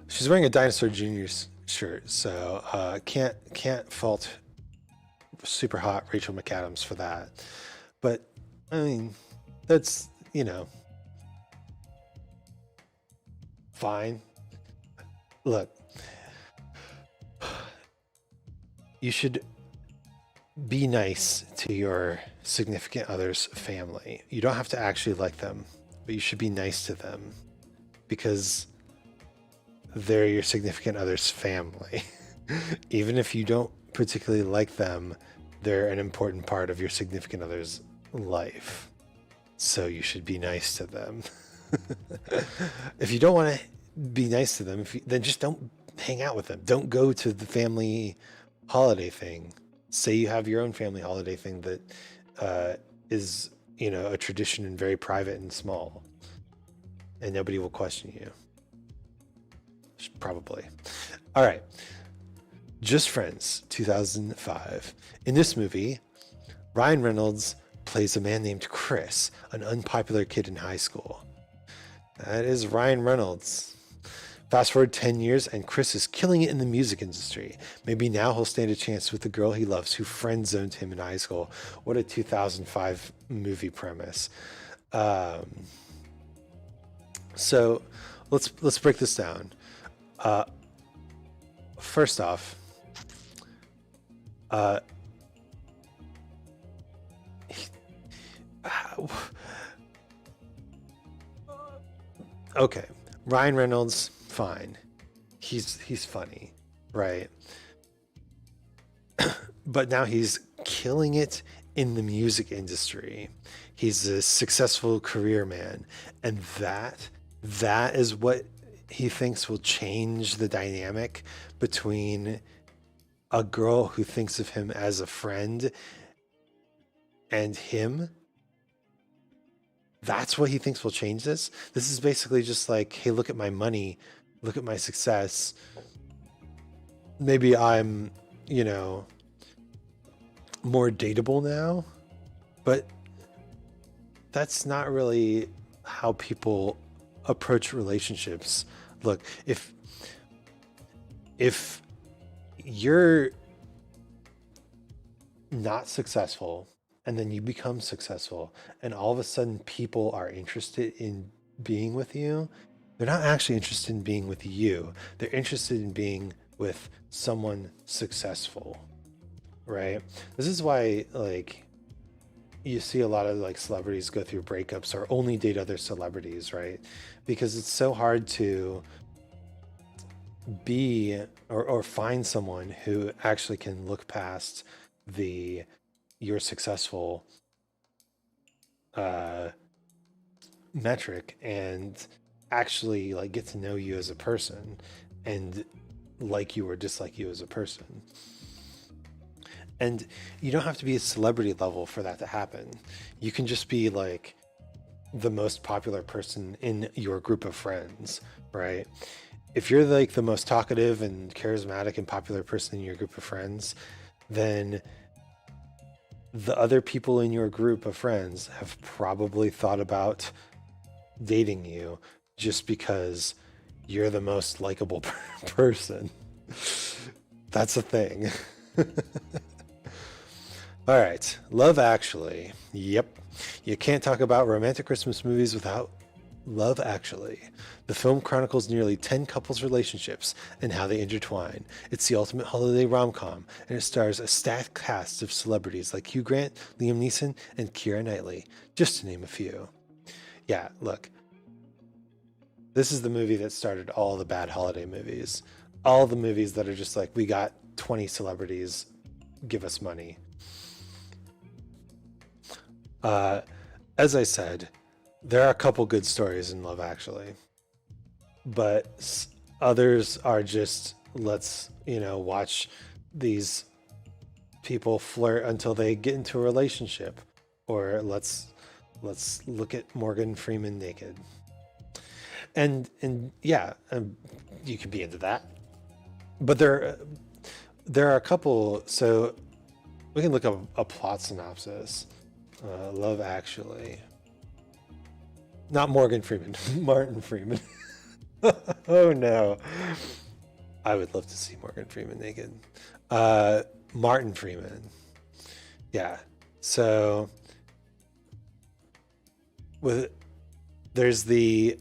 She's wearing a Dinosaur Jr.'s shirt, so can't fault super hot Rachel McAdams for that. But I mean, that's fine. Look, you should be nice to your significant other's family. You don't have to actually like them, but you should be nice to them because they're your significant other's family. Even if you don't particularly like them, they're an important part of your significant other's life. So you should be nice to them. If you don't want to be nice to them, then just don't hang out with them. Don't go to the family holiday thing. Say you have your own family holiday thing that is, a tradition and very private and small, and nobody will question you. Probably. All right. Just Friends, 2005. In this movie, Ryan Reynolds plays a man named Chris, an unpopular kid in high school. That is Ryan Reynolds. Fast forward 10 years, and Chris is killing it in the music industry. Maybe now he'll stand a chance with the girl he loves who friend zoned him in high school. What a 2005 movie premise. Um, so let's break this down. First off, uh, okay, Ryan Reynolds, fine. He's funny, right? But now he's killing it in the music industry. He's a successful career man, and that is what he thinks will change the dynamic between a girl who thinks of him as a friend and him. That's what he thinks will change this. This is basically just like, hey, look at my money, look at my success. Maybe I'm, you know, more dateable now, but that's not really how people approach relationships. Look, if you're not successful and then you become successful and all of a sudden people are interested in being with you, they're not actually interested in being with you. They're interested in being with someone successful, right? This is why, like, you see a lot of like celebrities go through breakups or only date other celebrities, right? Because it's so hard to be or find someone who actually can look past the you're successful uh, metric and actually like get to know you as a person and like you or dislike you as a person. And you don't have to be a celebrity level for that to happen. You can just be like the most popular person in your group of friends, right? If you're like the most talkative and charismatic and popular person in your group of friends, then the other people in your group of friends have probably thought about dating you just because you're the most likable person. That's a thing. All right, Love Actually. Yep. You can't talk about romantic Christmas movies without Love Actually. The film chronicles nearly 10 couples' relationships and how they intertwine. It's the ultimate holiday rom-com, and it stars a stacked cast of celebrities like Hugh Grant, Liam Neeson, and Keira Knightley, just to name a few. Yeah, look, this is the movie that started all the bad holiday movies. All the movies that are just like, we got 20 celebrities, give us money. As I said, there are a couple good stories in Love Actually, but others are just, let's, watch these people flirt until they get into a relationship, or let's look at Morgan Freeman naked. And yeah, you can be into that, but there are a couple. So we can look up a plot synopsis. Love Actually. Not Morgan Freeman, Martin Freeman. Oh no. I would love to see Morgan Freeman naked. Martin Freeman. Yeah. So there's the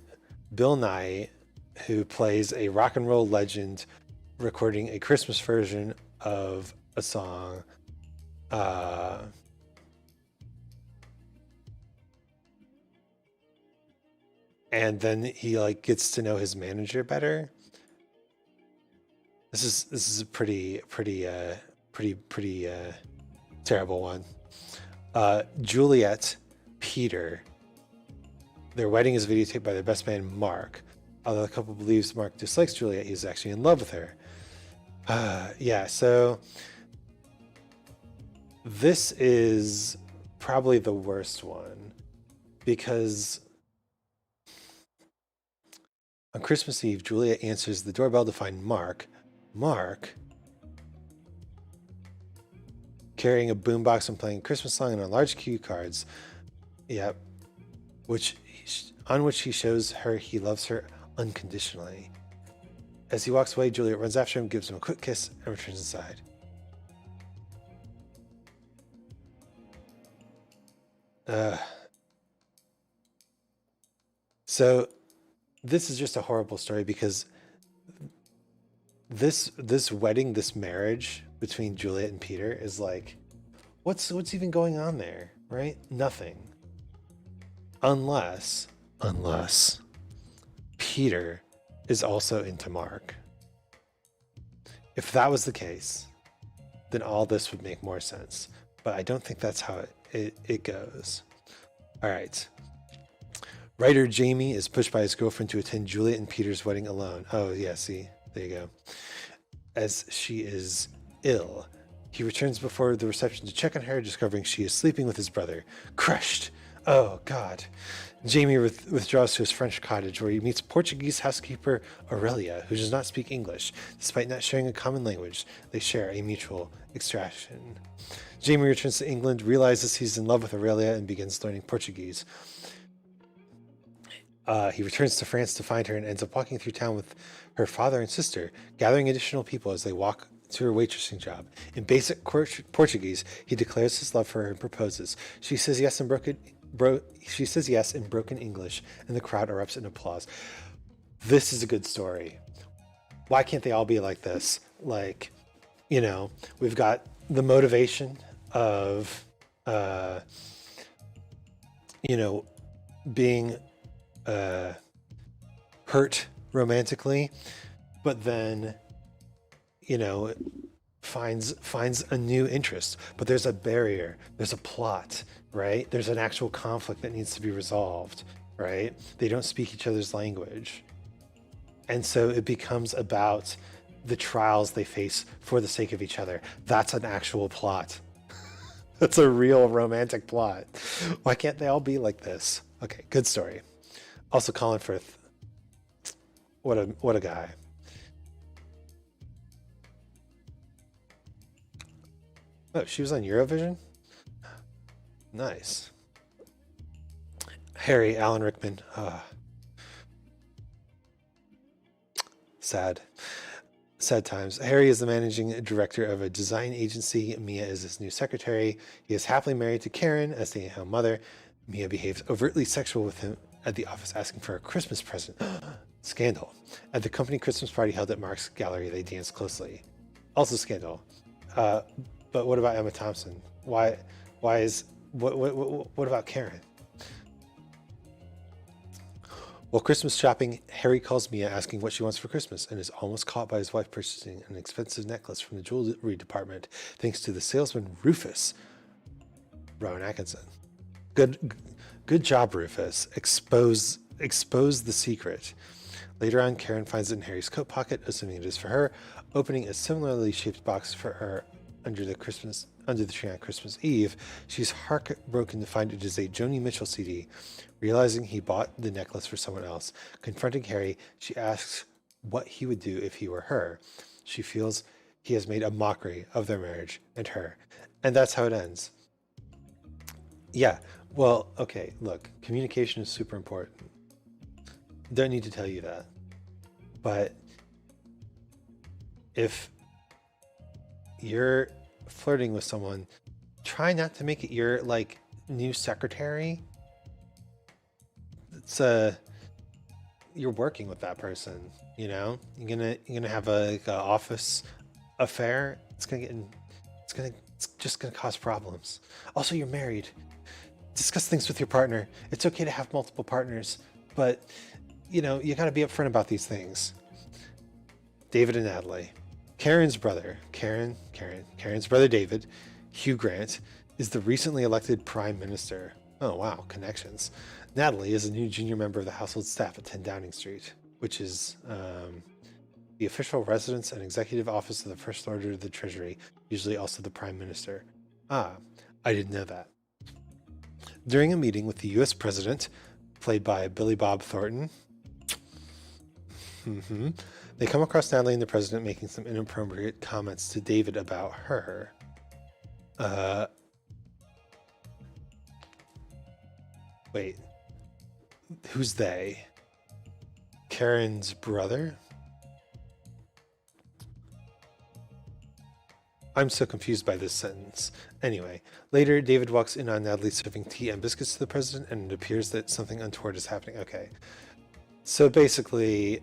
Bill Nye who plays a rock and roll legend recording a Christmas version of a song. And then he like gets to know his manager better. This is a pretty terrible one. Juliet, Peter. Their wedding is videotaped by their best man Mark. Although the couple believes Mark dislikes Juliet, he's actually in love with her. Yeah, so this is probably the worst one because on Christmas Eve, Juliet answers the doorbell to find Mark. Mark carrying a boombox and playing a Christmas song and on large cue cards. Yep. On which he shows her he loves her unconditionally. As he walks away, Juliet runs after him, gives him a quick kiss, and returns inside. So this is just a horrible story because this wedding, this marriage between Juliet and Peter is like, what's even going on there, right? Nothing. Unless Peter is also into Mark. If that was the case, then all this would make more sense. But I don't think that's how it goes. All right. Writer Jamie is pushed by his girlfriend to attend Juliet and Peter's wedding alone. Oh, yeah, see? There you go. As she is ill. He returns before the reception to check on her, discovering she is sleeping with his brother. Crushed. Oh, God. Jamie withdraws to his French cottage where he meets Portuguese housekeeper Aurelia, who does not speak English. Despite not sharing a common language, they share a mutual extraction. Jamie returns to England, realizes he's in love with Aurelia, and begins learning Portuguese. He returns to France to find her and ends up walking through town with her father and sister, gathering additional people as they walk to her waitressing job. In basic Portuguese, he declares his love for her and proposes. She says yes in broken English, and the crowd erupts in applause. This is a good story. Why can't they all be like this? Like, you know, we've got the motivation of, being hurt romantically, but then, finds a new interest. But there's a barrier, there's a plot, right? There's an actual conflict that needs to be resolved, right? They don't speak each other's language. And so it becomes about the trials they face for the sake of each other. That's an actual plot. That's a real romantic plot. Why can't they all be like this? Okay, good story. Also, Colin Firth. What a guy. Oh, she was on Eurovision? Nice. Harry, Alan Rickman. Sad times. Harry is the managing director of a design agency. Mia is his new secretary. He is happily married to Karen, a stay-at-home mother. Mia behaves overtly sexual with him at the office, asking for a Christmas present. Scandal. At the company Christmas party held at Mark's gallery, they dance closely. Also scandal. But what about Emma Thompson? What about Karen? While Christmas shopping, Harry calls Mia asking what she wants for Christmas and is almost caught by his wife purchasing an expensive necklace from the jewelry department thanks to the salesman Rufus. Rowan Atkinson. Good job, Rufus. Expose the secret. Later on, Karen finds it in Harry's coat pocket, assuming it is for her, opening a similarly shaped box for her under the tree on Christmas Eve. She's heartbroken to find it is a Joni Mitchell CD. Realizing he bought the necklace for someone else, confronting Harry, she asks what he would do if he were her. She feels he has made a mockery of their marriage and her. And that's how it ends. Yeah, well, okay, look, communication is super important. Don't need to tell you that. But if you're flirting with someone, try not to make it your new secretary. It's you're working with that person, You're gonna have a office affair. It's just gonna cause problems. Also, you're married. Discuss things with your partner. It's okay to have multiple partners, but you got to be upfront about these things. David and Natalie. Karen's brother, Karen's brother David, Hugh Grant, is the recently elected Prime Minister. Oh wow, connections. Natalie is a new junior member of the household staff at 10 Downing Street, which is the official residence and executive office of the First Lord of the Treasury, usually also the Prime Minister. Ah, I didn't know that. During a meeting with the U.S. President, played by Billy Bob Thornton, they come across Natalie and the President making some inappropriate comments to David about her. Uh, wait, who's they? Karen's brother? I'm so confused by this sentence. Anyway, later, David walks in on Natalie serving tea and biscuits to the president, and it appears that something untoward is happening. Okay. So basically,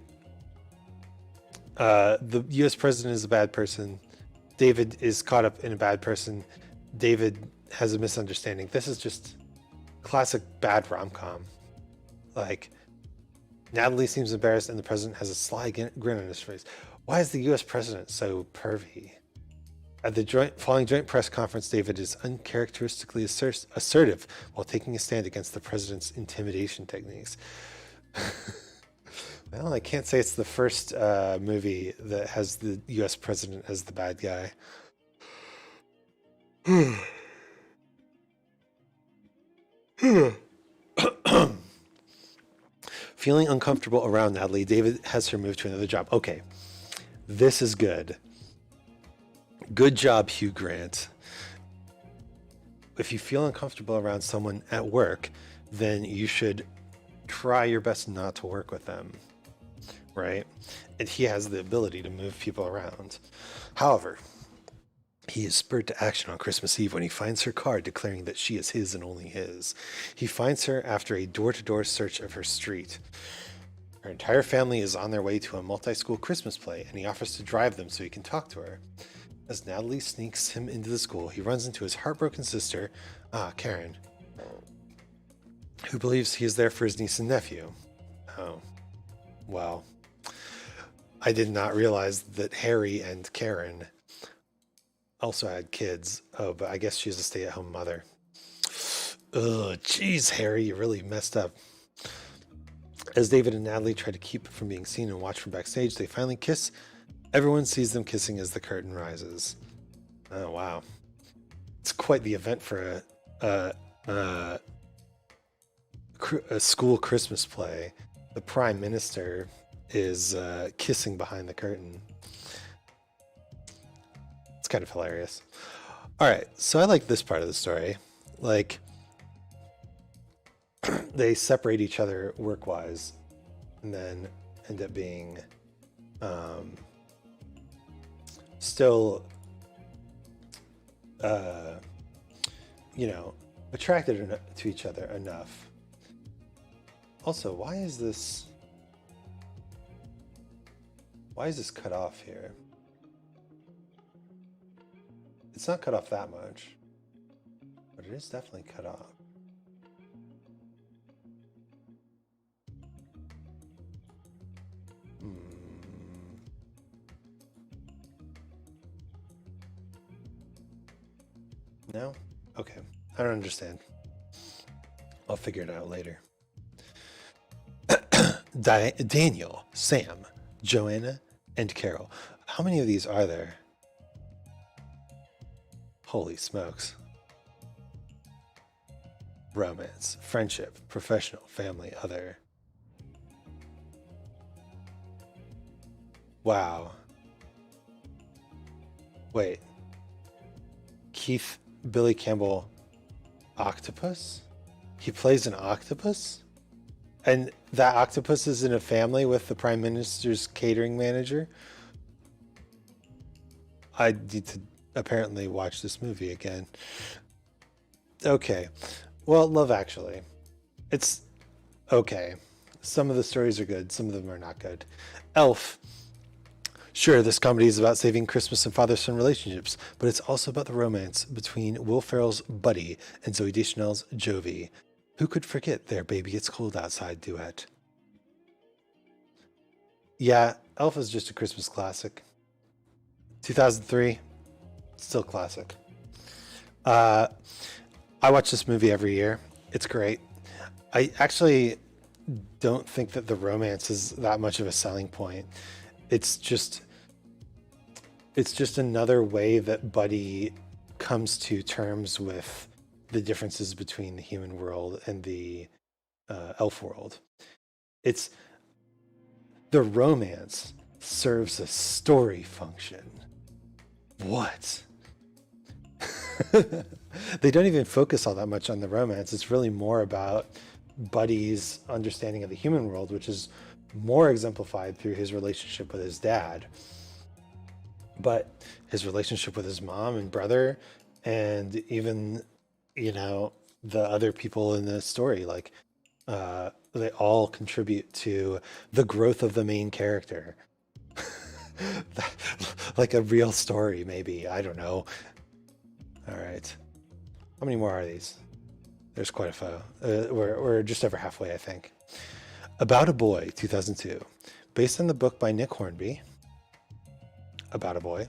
the US president is a bad person. David is caught up in a bad person. David has a misunderstanding. This is just classic bad rom-com. Like, Natalie seems embarrassed, and the president has a sly grin on his face. Why is the US president so pervy? At the following joint press conference, David is uncharacteristically assertive while taking a stand against the president's intimidation techniques. Well, I can't say it's the first movie that has the US president as the bad guy. Feeling uncomfortable around Natalie, David has her moved to another job. Okay, this is good. Good job, Hugh Grant. If you feel uncomfortable around someone at work, then you should try your best not to work with them, right? And he has the ability to move people around. However, he is spurred to action on Christmas Eve when he finds her card declaring that she is his and only his. He finds her after a door-to-door search of her street. Her entire family is on their way to a multi-school Christmas play, and he offers to drive them so he can talk to her. As Natalie sneaks him into the school, he runs into his heartbroken sister, Karen, who believes he is there for his niece and nephew. Oh, well, I did not realize that Harry and Karen also had kids. Oh, but I guess she's a stay-at-home mother. Ugh, geez, Harry, you really messed up. As David and Natalie try to keep from being seen and watch from backstage, they finally kiss. Everyone sees them kissing as the curtain rises. Oh, wow. It's quite the event for a school Christmas play. The Prime Minister is kissing behind the curtain. It's kind of hilarious. All right, so I like this part of the story. Like, they separate each other work-wise and then end up being still attracted to each other enough. Also, why is this cut off here? It's not cut off that much, but it is definitely cut off. No? Okay. I don't understand. I'll figure it out later. Daniel, Sam, Joanna, and Carol. How many of these are there? Holy smokes. Romance, friendship, professional, family, other. Wow. Wait. Keith Billy Campbell octopus? He plays an octopus? And that octopus is in a family with the Prime Minister's catering manager? I need to apparently watch this movie again. Okay. Well, Love Actually. It's okay. Some of the stories are good, some of them are not good. Elf. Sure, this comedy is about saving Christmas and father-son relationships, but it's also about the romance between Will Ferrell's Buddy and Zooey Deschanel's Jovi. Who could forget their Baby It's Cold Outside duet? Yeah, Elf is just a Christmas classic. 2003, still classic. I watch this movie every year. It's great. I actually don't think that the romance is that much of a selling point. It's just another way that Buddy comes to terms with the differences between the human world and the elf world. It's the romance serves a story function. What? They don't even focus all that much on the romance. It's really more about Buddy's understanding of the human world, which is more exemplified through his relationship with his dad, but his relationship with his mom and brother, and even, you know, the other people in the story, like they all contribute to the growth of the main character. Like a real story, maybe. I don't know. All right. How many more are these? There's quite a few. We're just over halfway, I think. About a Boy, 2002. Based on the book by Nick Hornby. About a Boy.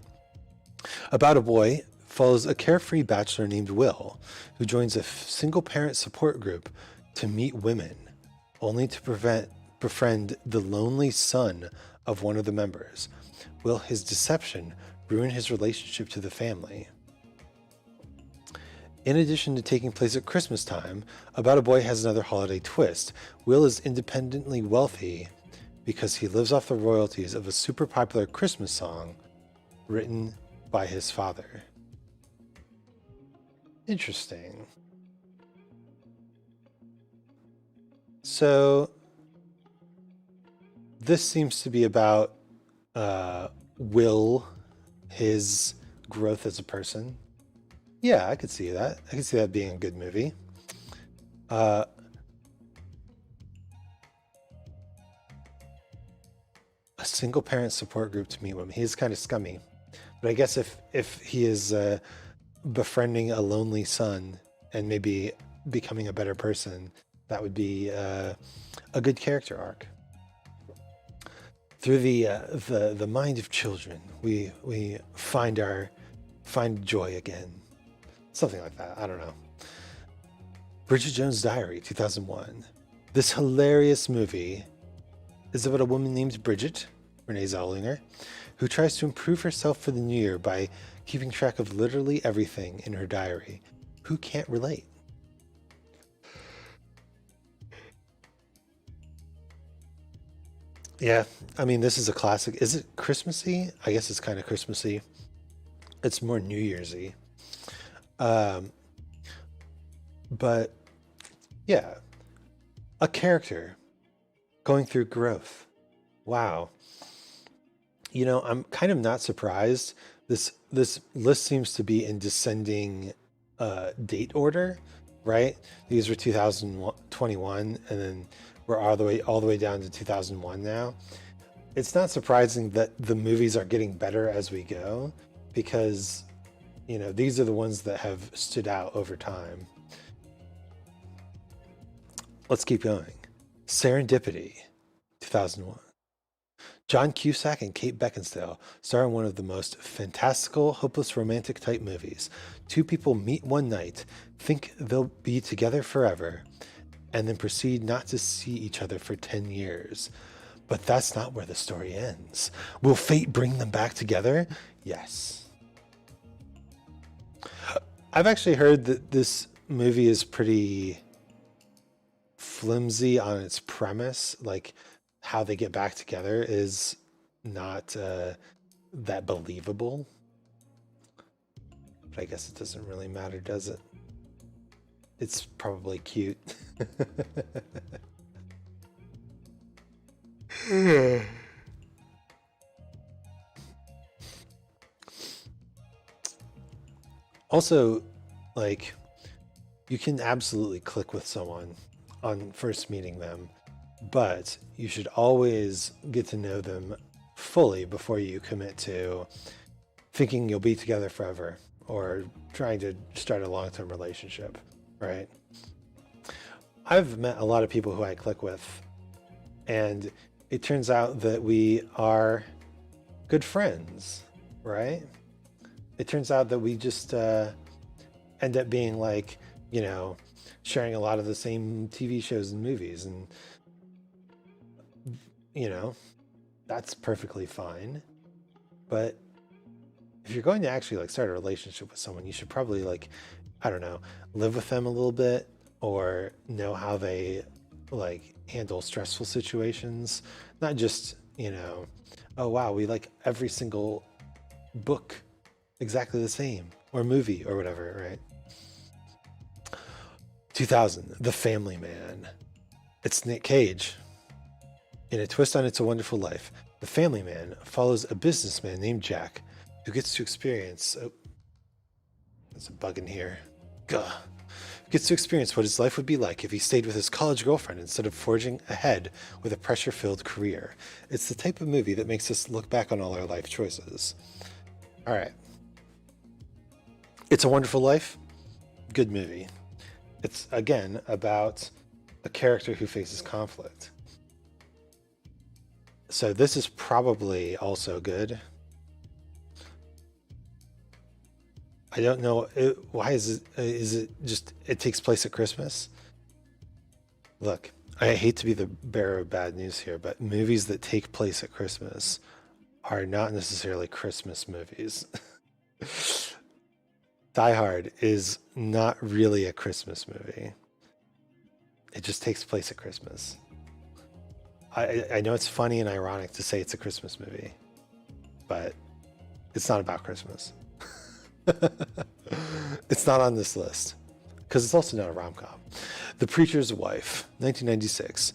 About a Boy follows a carefree bachelor named Will, who joins a single parent support group to meet women, only to befriend the lonely son of one of the members. Will his deception ruin his relationship to the family? In addition to taking place at Christmas time, About a Boy has another holiday twist. Will is independently wealthy because he lives off the royalties of a super popular Christmas song written by his father. Interesting. So this seems to be about Will, his growth as a person. Yeah, I could see that. I could see that being a good movie. A single parent support group to meet women. He's kind of scummy, but I guess if he is befriending a lonely son and maybe becoming a better person, that would be a good character arc. Through the mind of children, we find joy again. Something like that. I don't know. Bridget Jones' Diary, 2001. This hilarious movie is about a woman named Bridget, Renee Zellweger, who tries to improve herself for the new year by keeping track of literally everything in her diary. Who can't relate? Yeah, I mean, this is a classic. Is it Christmassy? I guess it's kind of Christmassy. It's more New Year's-y. Um, but yeah, a character going through growth. Wow. You know, I'm kind of not surprised. This list seems to be in descending date order, right? These were 2021, and then we're all the way down to 2001 now. It's not surprising that the movies are getting better as we go, because you know these are the ones that have stood out over time. Let's keep going. Serendipity, 2001. John Cusack and Kate Beckinsale star in one of the most fantastical, hopeless romantic type movies. Two people meet one night, think they'll be together forever, and then proceed not to see each other for 10 years. But that's not where the story ends. Will fate bring them back together? Yes. I've actually heard that this movie is pretty flimsy on its premise. Like, how they get back together is not that believable. But I guess it doesn't really matter, does it? It's probably cute. Also, like, you can absolutely click with someone on first meeting them, but you should always get to know them fully before you commit to thinking you'll be together forever or trying to start a long-term relationship, right? I've met a lot of people who I click with, and it turns out that we are good friends, right? It turns out that we just end up being like, you know, sharing a lot of the same TV shows and movies, and you know, that's perfectly fine. But if you're going to actually like start a relationship with someone, you should probably like, I don't know, live with them a little bit, or know how they like handle stressful situations. Not just, you know, oh wow, we like every single book exactly the same. or movie or whatever, right? 2000, The Family Man. It's Nick Cage. In a twist on It's a Wonderful Life, The Family Man follows a businessman named Jack who gets to experience... Oh, there's a bug in here. Gah. Gets to experience what his life would be like if he stayed with his college girlfriend instead of forging ahead with a pressure-filled career. It's the type of movie that makes us look back on all our life choices. All right. It's a Wonderful Life. Good movie. It's, again, about a character who faces conflict. So this is probably also good. I don't know. Why is it just, it takes place at Christmas? Look, I hate to be the bearer of bad news here, but movies that take place at Christmas are not necessarily Christmas movies. Die Hard is not really a Christmas movie. It just takes place at Christmas. I know it's funny and ironic to say it's a Christmas movie, but it's not about Christmas. It's not on this list because it's also not a rom-com. The Preacher's Wife, 1996,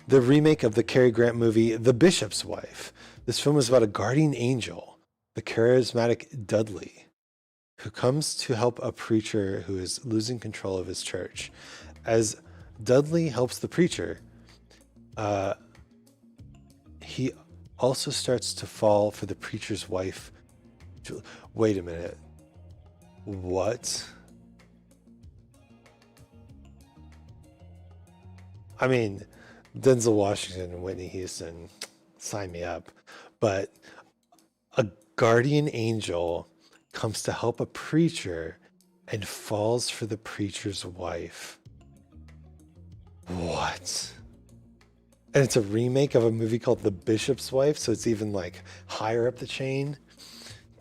the remake of the Cary Grant movie The Bishop's Wife. This film is about a guardian angel, the charismatic Dudley, who comes to help a preacher who is losing control of his church. As Dudley helps the preacher, he also starts to fall for the preacher's wife. Wait a minute. What? I mean, Denzel Washington and Whitney Houston, sign me up. But a guardian angel comes to help a preacher and falls for the preacher's wife. What? And it's a remake of a movie called The Bishop's Wife, so it's even like higher up the chain.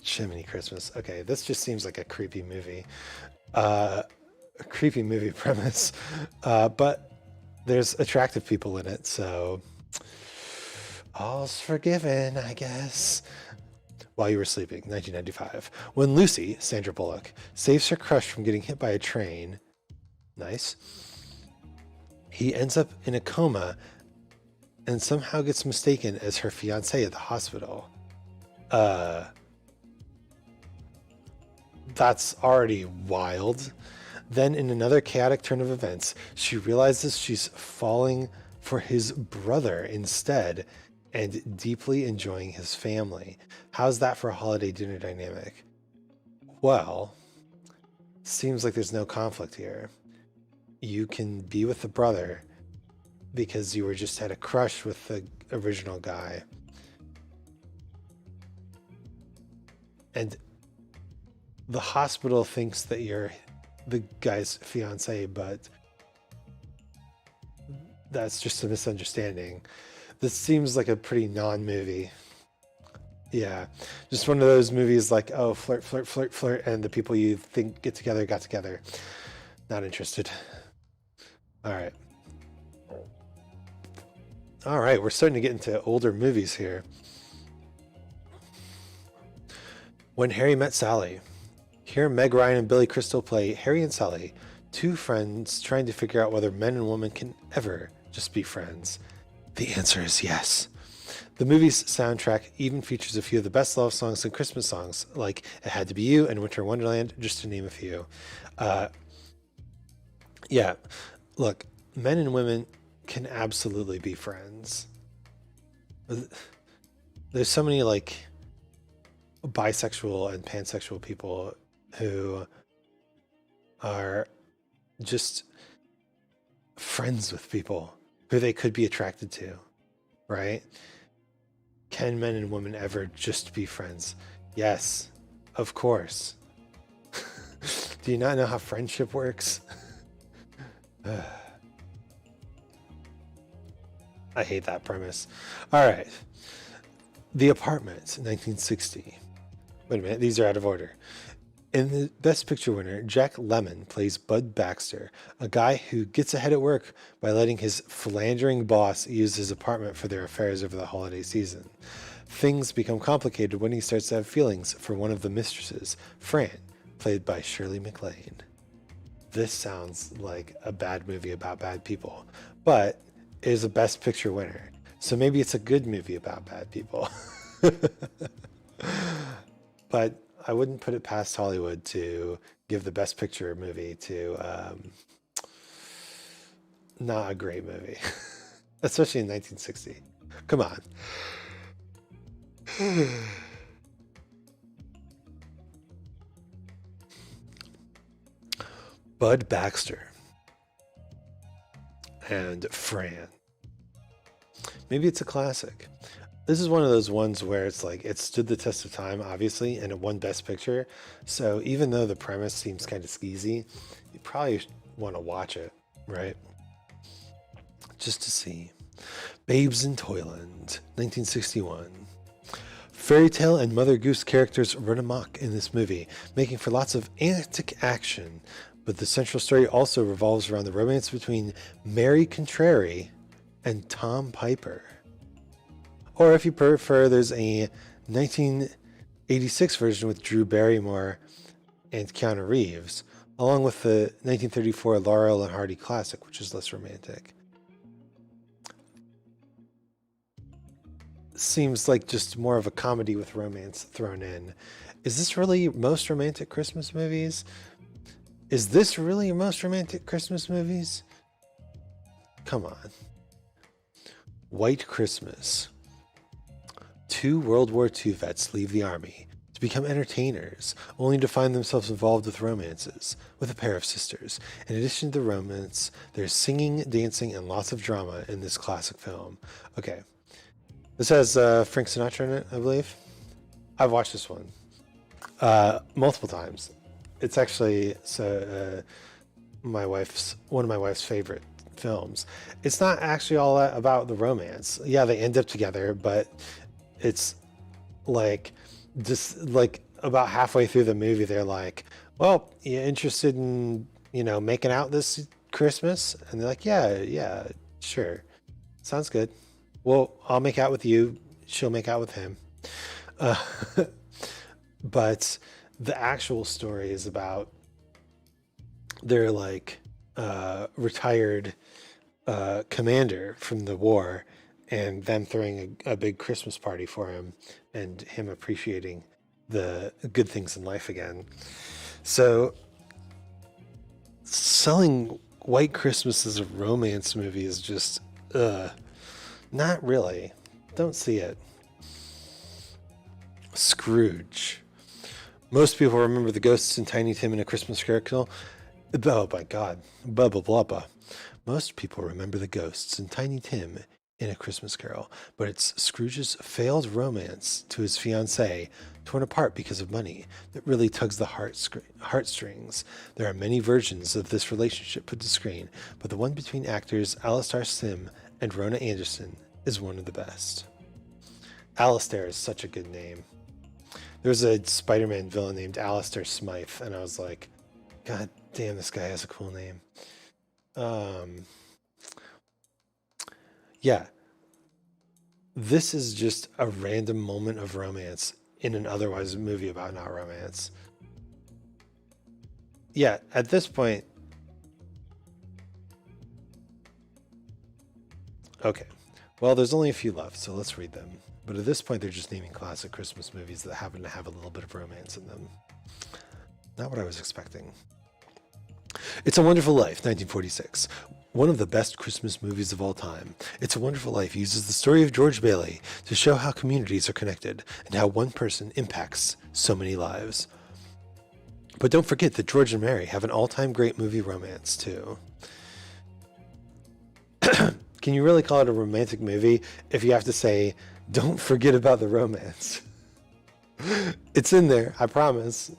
Jiminy Christmas. Okay, this just seems like a creepy movie. A creepy movie premise. But there's attractive people in it, so all's forgiven, I guess. While You Were Sleeping, 1995. When Lucy, Sandra Bullock, saves her crush from getting hit by a train, nice, he ends up in a coma and somehow gets mistaken as her fiancé at the hospital. That's already wild. Then in another chaotic turn of events, she realizes she's falling for his brother instead and deeply enjoying his family. How's that for a holiday dinner dynamic? Well, seems like there's no conflict here. You can be with the brother because you were just had a crush with the original guy. And the hospital thinks that you're the guy's fiance, but that's just a misunderstanding. This seems like a pretty non-movie. Yeah, just one of those movies like, oh, flirt, flirt, flirt, flirt, and the people you think get together got together. Not interested. All right. All right, we're starting to get into older movies here. When Harry Met Sally. Here, Meg Ryan and Billy Crystal play Harry and Sally, two friends trying to figure out whether men and women can ever just be friends. The answer is yes. The movie's soundtrack even features a few of the best love songs and Christmas songs, like It Had to Be You and Winter Wonderland, just to name a few. Yeah, look, men and women can absolutely be friends. There's so many like bisexual and pansexual people who are just friends with people who they could be attracted to, right? Can men and women ever just be friends? Yes, of course. Do you not know how friendship works? I hate that premise. All right. The Apartment, 1960. Wait a minute, these are out of order. In the Best Picture winner, Jack Lemmon plays Bud Baxter, a guy who gets ahead at work by letting his philandering boss use his apartment for their affairs over the holiday season. Things become complicated when he starts to have feelings for one of the mistresses, Fran, played by Shirley MacLaine. This sounds like a bad movie about bad people, but it is a Best Picture winner. So maybe it's a good movie about bad people. But I wouldn't put it past Hollywood to give the Best Picture movie to not a great movie, especially in 1960. Come on. Bud Baxter and Fran. Maybe it's a classic. This is one of those ones where it's like it stood the test of time, obviously, and it won Best Picture. So even though the premise seems kind of skeezy, you probably want to watch it, right? Just to see. Babes in Toyland, 1961. Fairy Tale and Mother Goose characters run amok in this movie, making for lots of antic action. But the central story also revolves around the romance between Mary Contrary and Tom Piper. Or if you prefer, there's a 1986 version with Drew Barrymore and Keanu Reeves, along with the 1934 Laurel and Hardy classic, which is less romantic. Seems like just more of a comedy with romance thrown in. Is this really most romantic Christmas movies? Is this really most romantic Christmas movies? Come on. White Christmas. Two World War II vets leave the army to become entertainers, only to find themselves involved with romances with a pair of sisters. In addition to the romance, there's singing, dancing, and lots of drama in this classic film. Okay. This has Frank Sinatra in it, I believe. I've watched this one multiple times. It's actually one of my wife's favorite films. It's not actually all that about the romance. Yeah, they end up together, but it's like just like about halfway through the movie, they're like, "Well, you interested in making out this Christmas?" And they're like, "Yeah, sure, sounds good. Well, I'll make out with you. She'll make out with him." But the actual story is about their retired commander from the war, and them throwing a big Christmas party for him, and him appreciating the good things in life again. So selling White Christmas as a romance movie is just not really. Don't see it. Scrooge. Most people remember the ghosts in Tiny Tim in A Christmas Carol. Oh my God. Blah, blah, blah, blah. Most people remember the ghosts in Tiny Tim in A Christmas Carol, but it's Scrooge's failed romance to his fiancée, torn apart because of money, that really tugs the heartstrings. There are many versions of this relationship put to screen, but the one between actors Alastair Sim and Rona Anderson is one of the best. Alastair is such a good name. There was a Spider-Man villain named Alastair Smythe, and I was like, God damn, this guy has a cool name. Yeah. This is just a random moment of romance in an otherwise movie about not romance. Yeah, at this point... Okay. Well, there's only a few left, so let's read them. But at this point, they're just naming classic Christmas movies that happen to have a little bit of romance in them. Not what I was expecting. It's a Wonderful Life, 1946. One of the best Christmas movies of all time. It's a Wonderful Life uses the story of George Bailey to show how communities are connected and how one person impacts so many lives. But don't forget that George and Mary have an all-time great movie romance, too. Can you really call it a romantic movie if you have to say, don't forget about the romance? It's in there, I promise.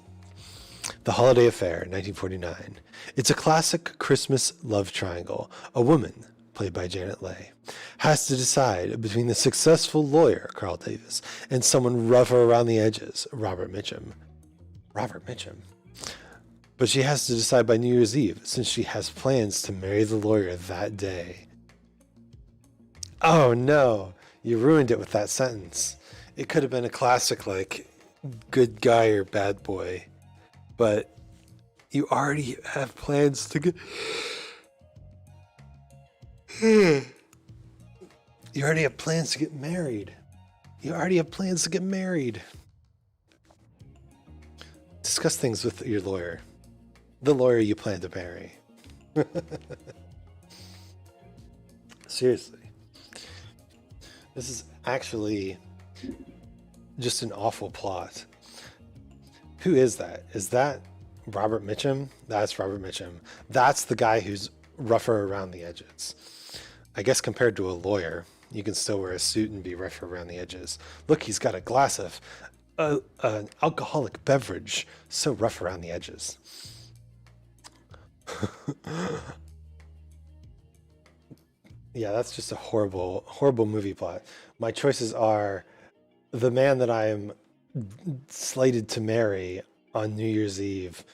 The Holiday Affair, 1949. It's a classic Christmas love triangle. A woman, played by Janet Leigh, has to decide between the successful lawyer, Carl Davis, and someone rougher around the edges, Robert Mitchum. Robert Mitchum. But she has to decide by New Year's Eve, since she has plans to marry the lawyer that day. Oh no, you ruined it with that sentence. It could have been a classic like good guy or bad boy. but you already have plans to get. You already have plans to get married. You already have plans to get married. Discuss things with your lawyer. The lawyer you plan to marry. Seriously. This is actually just an awful plot. Who is that? Is that Robert Mitchum? That's Robert Mitchum. That's the guy who's rougher around the edges. I guess compared to a lawyer, you can still wear a suit and be rougher around the edges. Look, he's got a glass of an alcoholic beverage. So rough around the edges. Yeah, that's just a horrible, horrible movie plot. My choices are the man that I am slated to marry on New Year's Eve,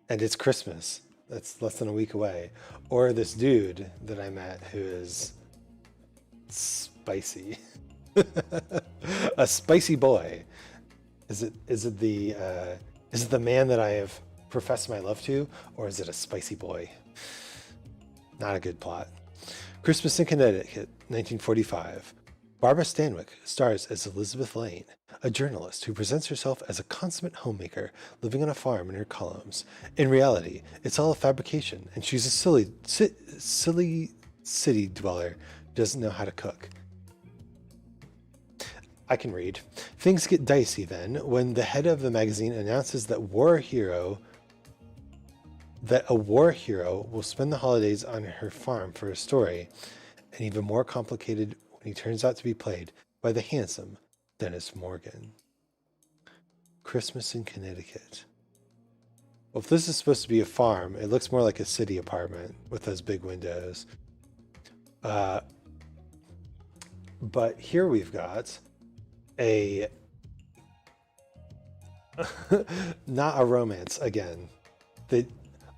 and it's Christmas. That's less than a week away. Or this dude that I met who is spicy. A spicy boy. Is it the man that I have professed my love to, or is it a spicy boy? Not a good plot. Christmas in Connecticut, 1945. Barbara Stanwyck stars as Elizabeth Lane, a journalist who presents herself as a consummate homemaker living on a farm in her columns. In reality, it's all a fabrication, and she's a silly city dweller who doesn't know how to cook. I can read. Things get dicey then when the head of the magazine announces that a war hero will spend the holidays on her farm for a story, and even more complicated when he turns out to be played by the handsome Dennis Morgan. Christmas in Connecticut. Well, if this is supposed to be a farm, it looks more like a city apartment with those big windows. But here we've got a not a romance again.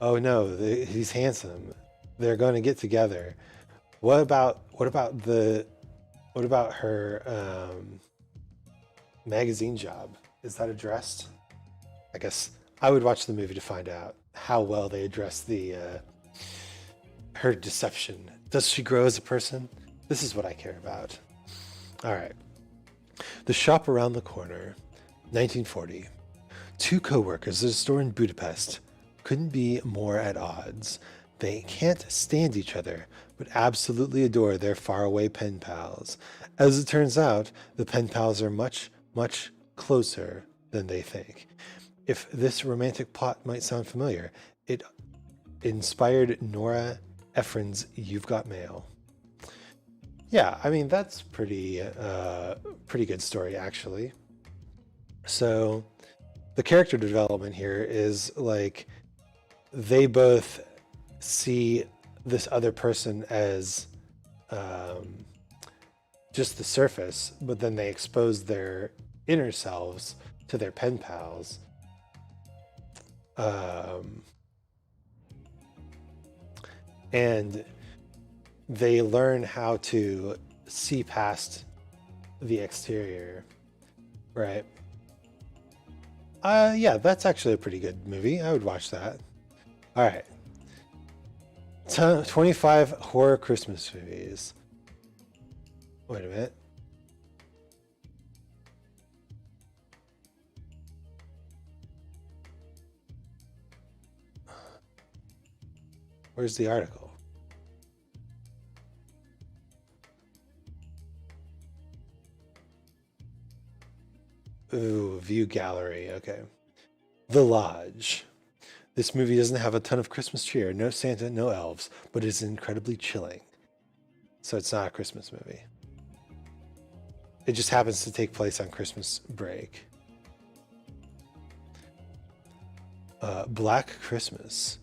Oh no, he's handsome. They're going to get together. What about her magazine job? Is that addressed? I guess I would watch the movie to find out how well they address her deception. Does she grow as a person? This is what I care about. All right. The shop around the corner, 1940. Two co-workers at a store in Budapest couldn't be more at odds. They can't stand each other, but absolutely adore their faraway pen pals. As it turns out, the pen pals are much, much closer than they think. If this romantic plot might sound familiar, it inspired Nora Ephron's You've Got Mail. Yeah, I mean, that's pretty good story, actually. So the character development here is like they both see this other person as just the surface, but then they expose their inner selves to their pen pals. And they learn how to see past the exterior, right? Yeah, that's actually a pretty good movie. I would watch that. All right. 25 horror Christmas movies. Wait a minute. Where's the article? Ooh, view gallery. Okay. The Lodge. This movie doesn't have a ton of Christmas cheer, no Santa, no elves, but is incredibly chilling. So it's not a Christmas movie. It just happens to take place on Christmas break. Black Christmas.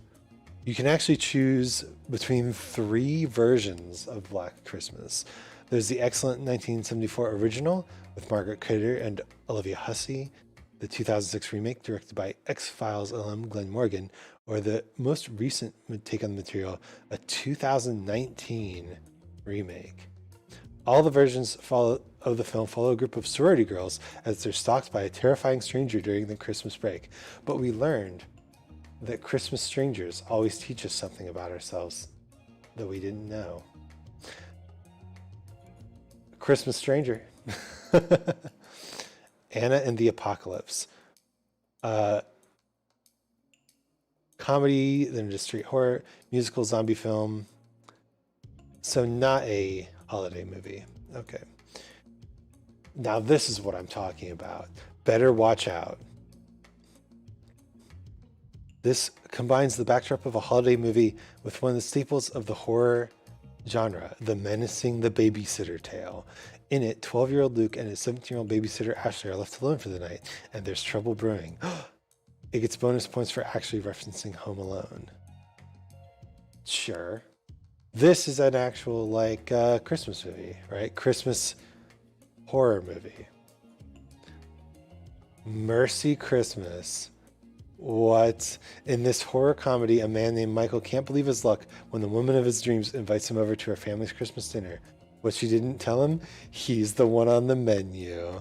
You can actually choose between 3 versions of Black Christmas. There's the excellent 1974 original with Margaret Kidder and Olivia Hussey, the 2006 remake directed by X-Files alum Glenn Morgan, or the most recent take on the material, a 2019 remake. All the versions of the film follow a group of sorority girls as they're stalked by a terrifying stranger during the Christmas break. But we learned that Christmas strangers always teach us something about ourselves that we didn't know. Christmas Stranger. Anna and the Apocalypse. Comedy, then just street horror, musical, zombie film. So not a holiday movie. Okay. Now this is what I'm talking about. Better watch out. This combines the backdrop of a holiday movie with one of the staples of the horror genre, the menacing the babysitter tale. In it, 12-year-old Luke and his 17-year-old babysitter Ashley are left alone for the night, and there's trouble brewing. It gets bonus points for actually referencing Home Alone. Sure. This is an actual, like, Christmas movie, right? Christmas horror movie. Mercy Christmas. What? In this horror comedy, a man named Michael can't believe his luck when the woman of his dreams invites him over to her family's Christmas dinner. What she didn't tell him? He's the one on the menu.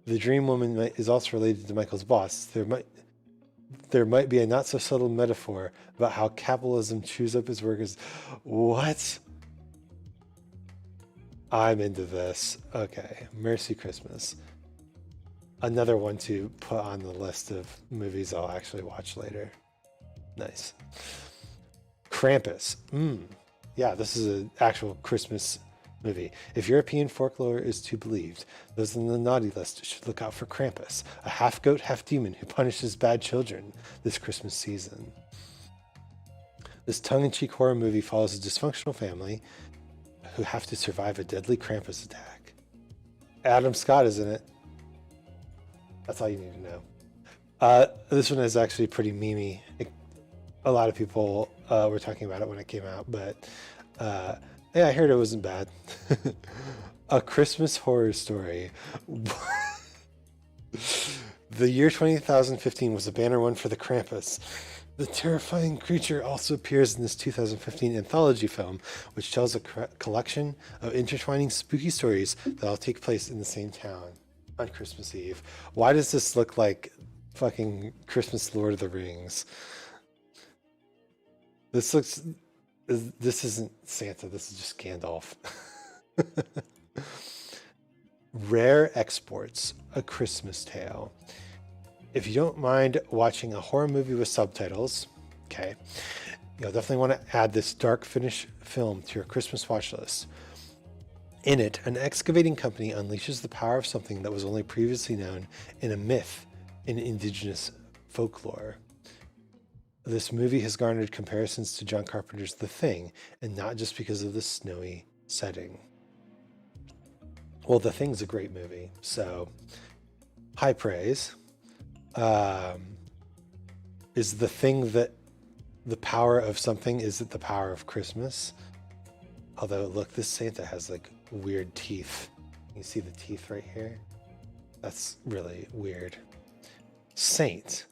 The dream woman is also related to Michael's boss. There might be a not so subtle metaphor about how capitalism chews up its workers. What? I'm into this. Okay, Mercy Christmas. Another one to put on the list of movies I'll actually watch later. Nice. Krampus. Yeah, this is an actual Christmas movie. If European folklore is to be believed, those on the naughty list should look out for Krampus, a half-goat, half-demon who punishes bad children this Christmas season. This tongue-in-cheek horror movie follows a dysfunctional family who have to survive a deadly Krampus attack. Adam Scott is in it. That's all you need to know. This one is actually pretty memey. A lot of people were talking about it when it came out, but yeah, I heard it wasn't bad. A Christmas Horror Story. The year 2015 was a banner one for the Krampus. The terrifying creature also appears in this 2015 anthology film, which tells a collection of intertwining spooky stories that all take place in the same town on Christmas Eve. Why does this look like fucking Christmas Lord of the Rings? This isn't Santa, this is just Gandalf. Rare Exports, A Christmas Tale. If you don't mind watching a horror movie with subtitles, okay, you'll definitely want to add this dark Finnish film to your Christmas watch list. In it, an excavating company unleashes the power of something that was only previously known in a myth in indigenous folklore. This movie has garnered comparisons to John Carpenter's The Thing, and not just because of the snowy setting. Well, The Thing's a great movie, so high praise. Is The Thing that the power of something? Is it the power of Christmas? Although, look, this Santa has like weird teeth. You see the teeth right here? That's really weird. Saint.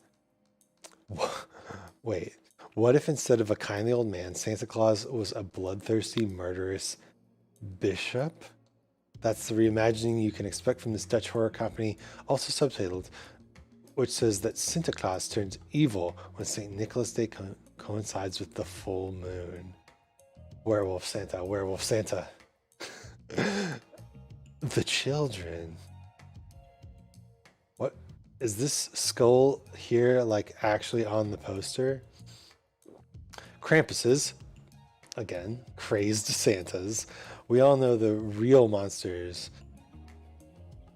Wait, what if instead of a kindly old man, Santa Claus was a bloodthirsty, murderous bishop? That's the reimagining you can expect from this Dutch horror comedy, also subtitled, which says that Santa Claus turns evil when St. Nicholas Day coincides with the full moon. Werewolf Santa, werewolf Santa. The children. What is this skull here, like actually on the poster? Krampuses, again, crazed Santas. We all know the real monsters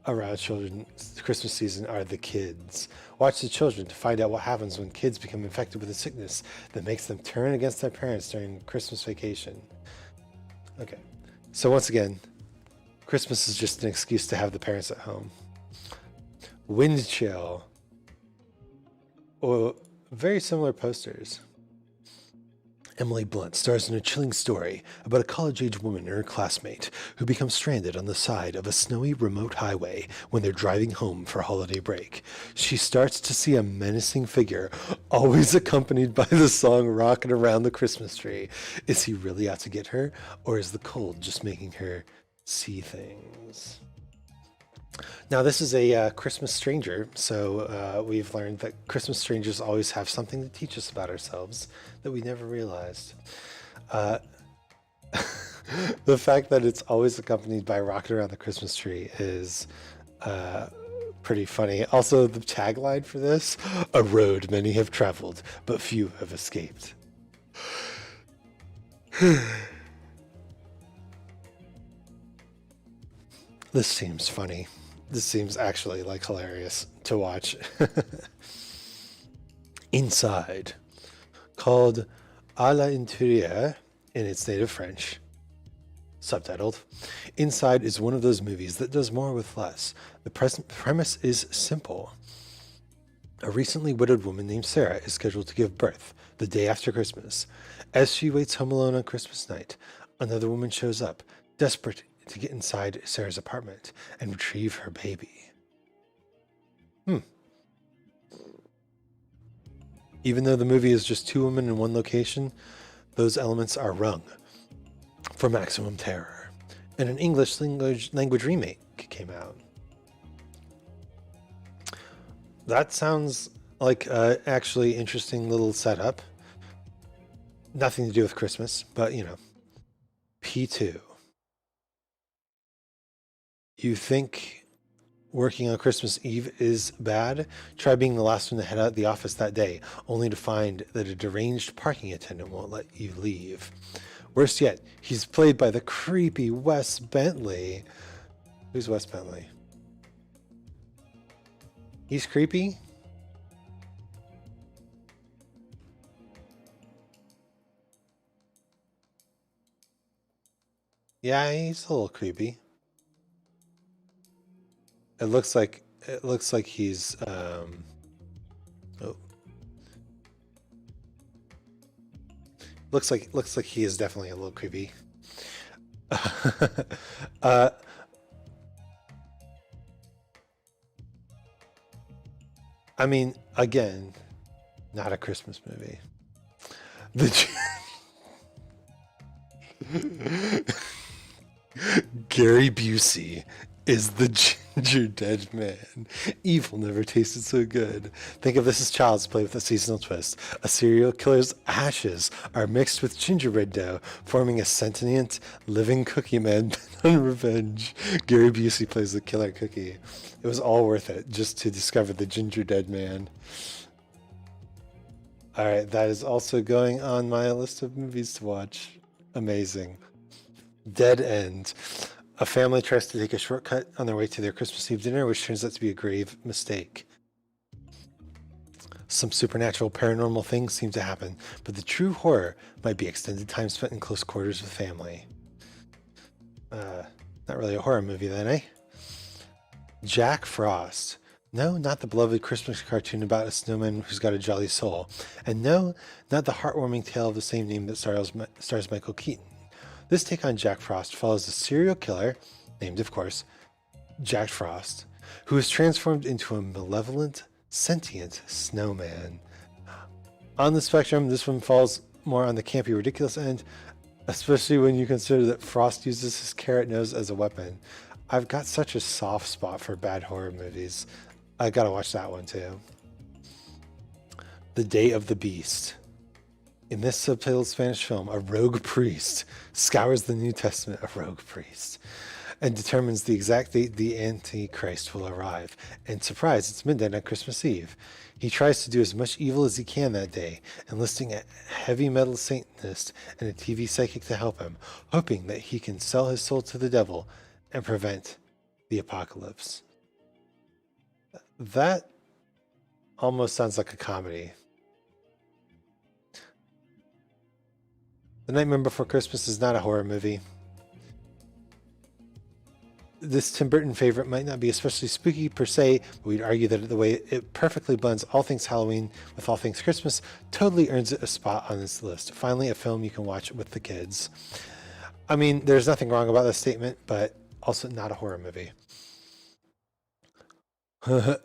around children's Christmas season are the kids. Watch the children to find out what happens when kids become infected with a sickness that makes them turn against their parents during Christmas vacation. Okay, so once again, Christmas is just an excuse to have the parents at home. Wind Chill. Well, very similar posters. Emily Blunt stars in a chilling story about a college-age woman and her classmate who become stranded on the side of a snowy remote highway when they're driving home for holiday break. She starts to see a menacing figure, always accompanied by the song Rockin' Around the Christmas Tree. Is he really out to get her, or is the cold just making her see things? Now, this is a Christmas stranger, so we've learned that Christmas strangers always have something to teach us about ourselves that we never realized. Uh, the fact that it's always accompanied by "Rocket Around the Christmas Tree" is uh, pretty funny. Also, the tagline for this: "A road many have traveled, but few have escaped." This seems funny. This seems actually like hilarious to watch. Inside, called "À l'intérieur" in its native French, subtitled. Inside is one of those movies that does more with less. The premise is simple. A recently widowed woman named Sarah is scheduled to give birth the day after Christmas. As she waits home alone on Christmas night, another woman shows up, desperate to get inside Sarah's apartment and retrieve her baby. Even though the movie is just two women in one location, those elements are wrung for maximum terror. And an English language remake came out. That sounds like an actually interesting little setup. Nothing to do with Christmas, but you know. P2. You think working on Christmas Eve is bad? Try being the last one to head out of the office that day, only to find that a deranged parking attendant won't let you leave. Worse yet, he's played by the creepy Wes Bentley. Who's Wes Bentley? He's creepy? Yeah, he's a little creepy. It looks like he's oh, looks like he is definitely a little creepy. uh I mean, again, not a Christmas movie. The Gary Busey is the ginger dead man. Evil never tasted so good. Think of this as child's play with a seasonal twist. A serial killer's ashes are mixed with gingerbread dough, forming a sentient, living cookie man bent on revenge. Gary Busey plays the killer cookie. It was all worth it just to discover the ginger dead man. Alright, that is also going on my list of movies to watch. Amazing. Dead End. A family tries to take a shortcut on their way to their Christmas Eve dinner, which turns out to be a grave mistake. Some supernatural paranormal things seem to happen, but the true horror might be extended time spent in close quarters with family. Not really a horror movie then, eh? Jack Frost. No, not the beloved Christmas cartoon about a snowman who's got a jolly soul. And no, not the heartwarming tale of the same name that stars Michael Keaton. This take on Jack Frost follows a serial killer, named of course, Jack Frost, who is transformed into a malevolent, sentient snowman. On the spectrum, this one falls more on the campy, ridiculous end, especially when you consider that Frost uses his carrot nose as a weapon. I've got such a soft spot for bad horror movies. I gotta watch that one too. The Day of the Beast. In this subtitled Spanish film, a rogue priest scours the New Testament, a rogue priest, and determines the exact date the Antichrist will arrive. And surprise, it's midnight on Christmas Eve. He tries to do as much evil as he can that day, enlisting a heavy metal Satanist and a TV psychic to help him, hoping that he can sell his soul to the devil and prevent the apocalypse. That almost sounds like a comedy. The Nightmare Before Christmas is not a horror movie. This Tim Burton favorite might not be especially spooky per se, but we'd argue that the way it perfectly blends all things Halloween with all things Christmas totally earns it a spot on this list. Finally, a film you can watch with the kids. I mean, there's nothing wrong about this statement, but also not a horror movie.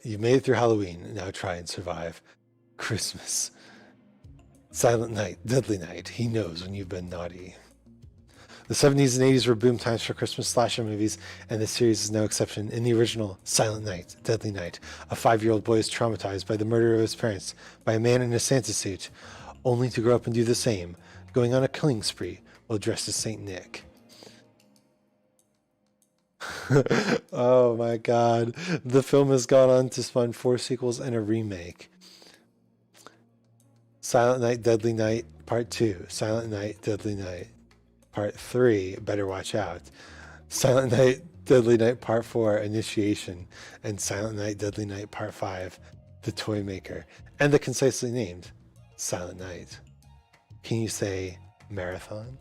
You made it through Halloween, now try and survive Christmas. Silent night, deadly night, he knows when you've been naughty. The 70s and 80s were boom times for Christmas slasher movies, and this series is no exception. In the original Silent Night, Deadly Night, a 5-year-old boy is traumatized by the murder of his parents by a man in a Santa suit, only to grow up and do the same, going on a killing spree while dressed as Saint Nick. Oh my god. The film has gone on to spawn 4 sequels and a remake. Silent Night, Deadly Night, Part 2. Silent Night, Deadly Night, Part 3, Better Watch Out. Silent Night, Deadly Night, Part 4, Initiation. And Silent Night, Deadly Night, Part 5, The Toy Maker. And the concisely named Silent Night. Can you say marathon?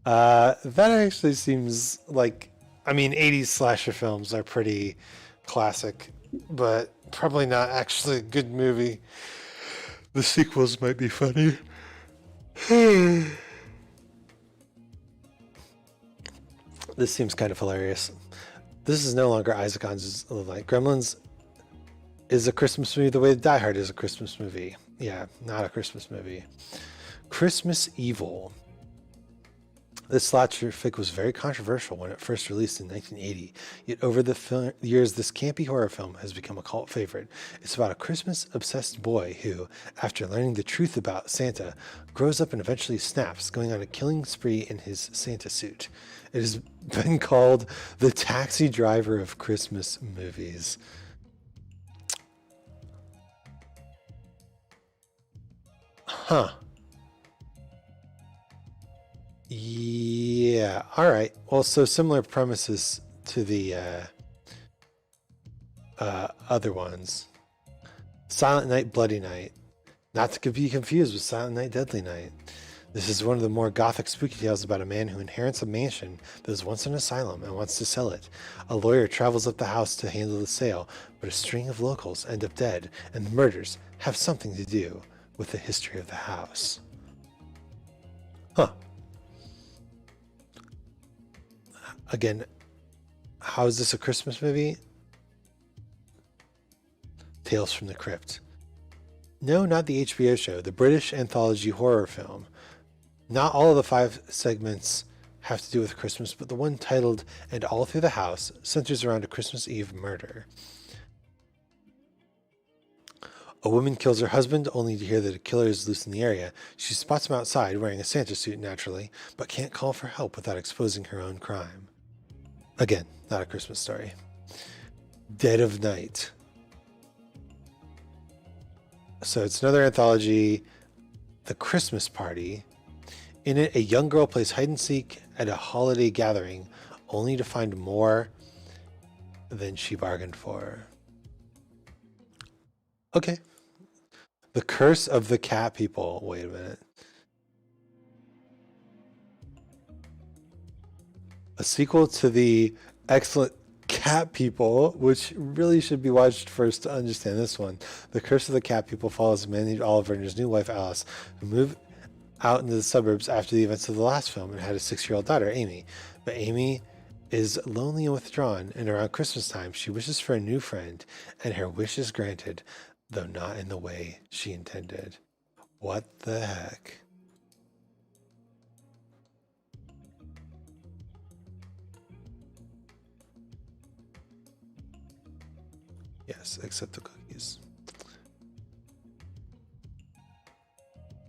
That actually seems like, I mean, 80s slasher films are pretty classic, but probably not actually a good movie. The sequels might be funny. This seems kind of hilarious. This is no longer Isaac Anzu's like Gremlins is a Christmas movie the way Die Hard is a Christmas movie. Yeah, not a Christmas movie. Christmas Evil. This slasher flick was very controversial when it first released in 1980, yet over the years this campy horror film has become a cult favorite. It's about a Christmas-obsessed boy who, after learning the truth about Santa, grows up and eventually snaps, going on a killing spree in his Santa suit. It has been called the taxi driver of Christmas movies. Huh. Yeah, all right. Well, so similar premises to the other ones. Silent Night, Bloody Night. Not to be confused with Silent Night, Deadly Night. This is one of the more gothic spooky tales about a man who inherits a mansion that was once an asylum and wants to sell it. A lawyer travels up the house to handle the sale, but a string of locals end up dead, and the murders have something to do with the history of the house. Huh. Again, how is this a Christmas movie? Tales from the Crypt. No, not the HBO show, the British anthology horror film. Not all of the 5 segments have to do with Christmas, but the one titled And All Through the House centers around a Christmas Eve murder. A woman kills her husband only to hear that a killer is loose in the area. She spots him outside wearing a Santa suit naturally, but can't call for help without exposing her own crime. Again, not a Christmas story. Dead of Night. So it's another anthology, The Christmas Party. In it, a young girl plays hide and seek at a holiday gathering, only to find more than she bargained for. Okay. The Curse of the Cat People. Wait a minute. A sequel to the excellent Cat People, which really should be watched first to understand this one. The Curse of the Cat People follows a man named Oliver and his new wife Alice, who move out into the suburbs after the events of the last film and had a 6-year-old daughter, Amy. But Amy is lonely and withdrawn, and around Christmas time, she wishes for a new friend, and her wish is granted, though not in the way she intended. What the heck? Yes, except the cookies.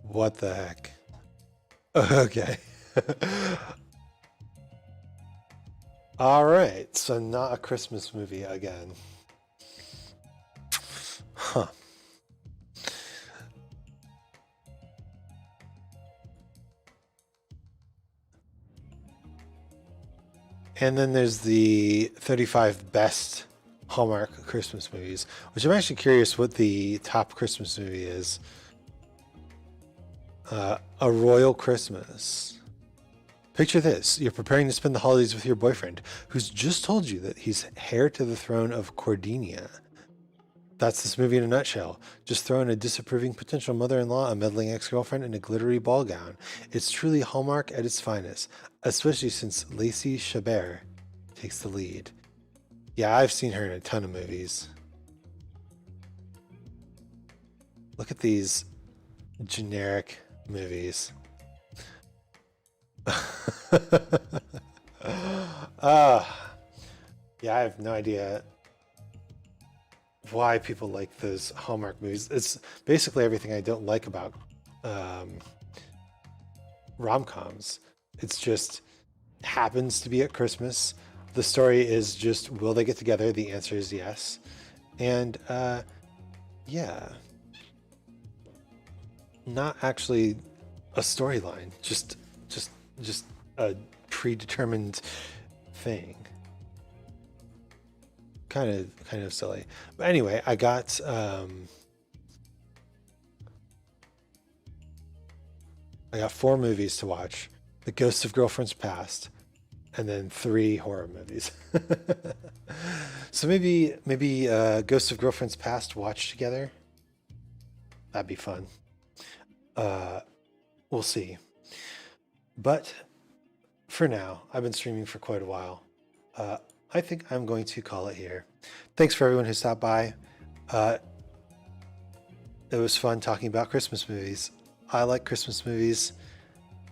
What the heck? Okay. All right, so not a Christmas movie again. Huh. And then there's the 35 best Hallmark Christmas movies, which I'm actually curious what the top Christmas movie is. A Royal Christmas. Picture this. You're preparing to spend the holidays with your boyfriend, who's just told you that he's heir to the throne of Cordinia. That's this movie in a nutshell. Just throw in a disapproving potential mother-in-law, a meddling ex-girlfriend, and a glittery ball gown. It's truly Hallmark at its finest, especially since Lacey Chabert takes the lead. Yeah, I've seen her in a ton of movies. Look at these generic movies. uh, yeah, I have no idea why people like those Hallmark movies. It's basically everything I don't like about um, rom-coms. It's just happens to be at Christmas. The story is just, will they get together? The answer is yes. And yeah, not actually a storyline, just a predetermined thing. Kind of silly. But anyway, I got 4 movies to watch: The Ghost of Girlfriend's Past, and then 3 horror movies. So maybe Ghost of Girlfriend's Past watch together. That'd be fun. Uh, we'll see. But for now, I've been streaming for quite a while. Uh, I think I'm going to call it here. Thanks for everyone who stopped by. Uh, it was fun talking about Christmas movies. I like Christmas movies,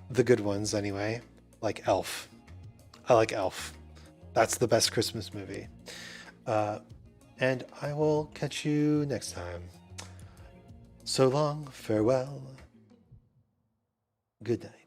the good ones anyway, like Elf. I like Elf. That's the best Christmas movie. And I will catch you next time. So long, farewell, good night.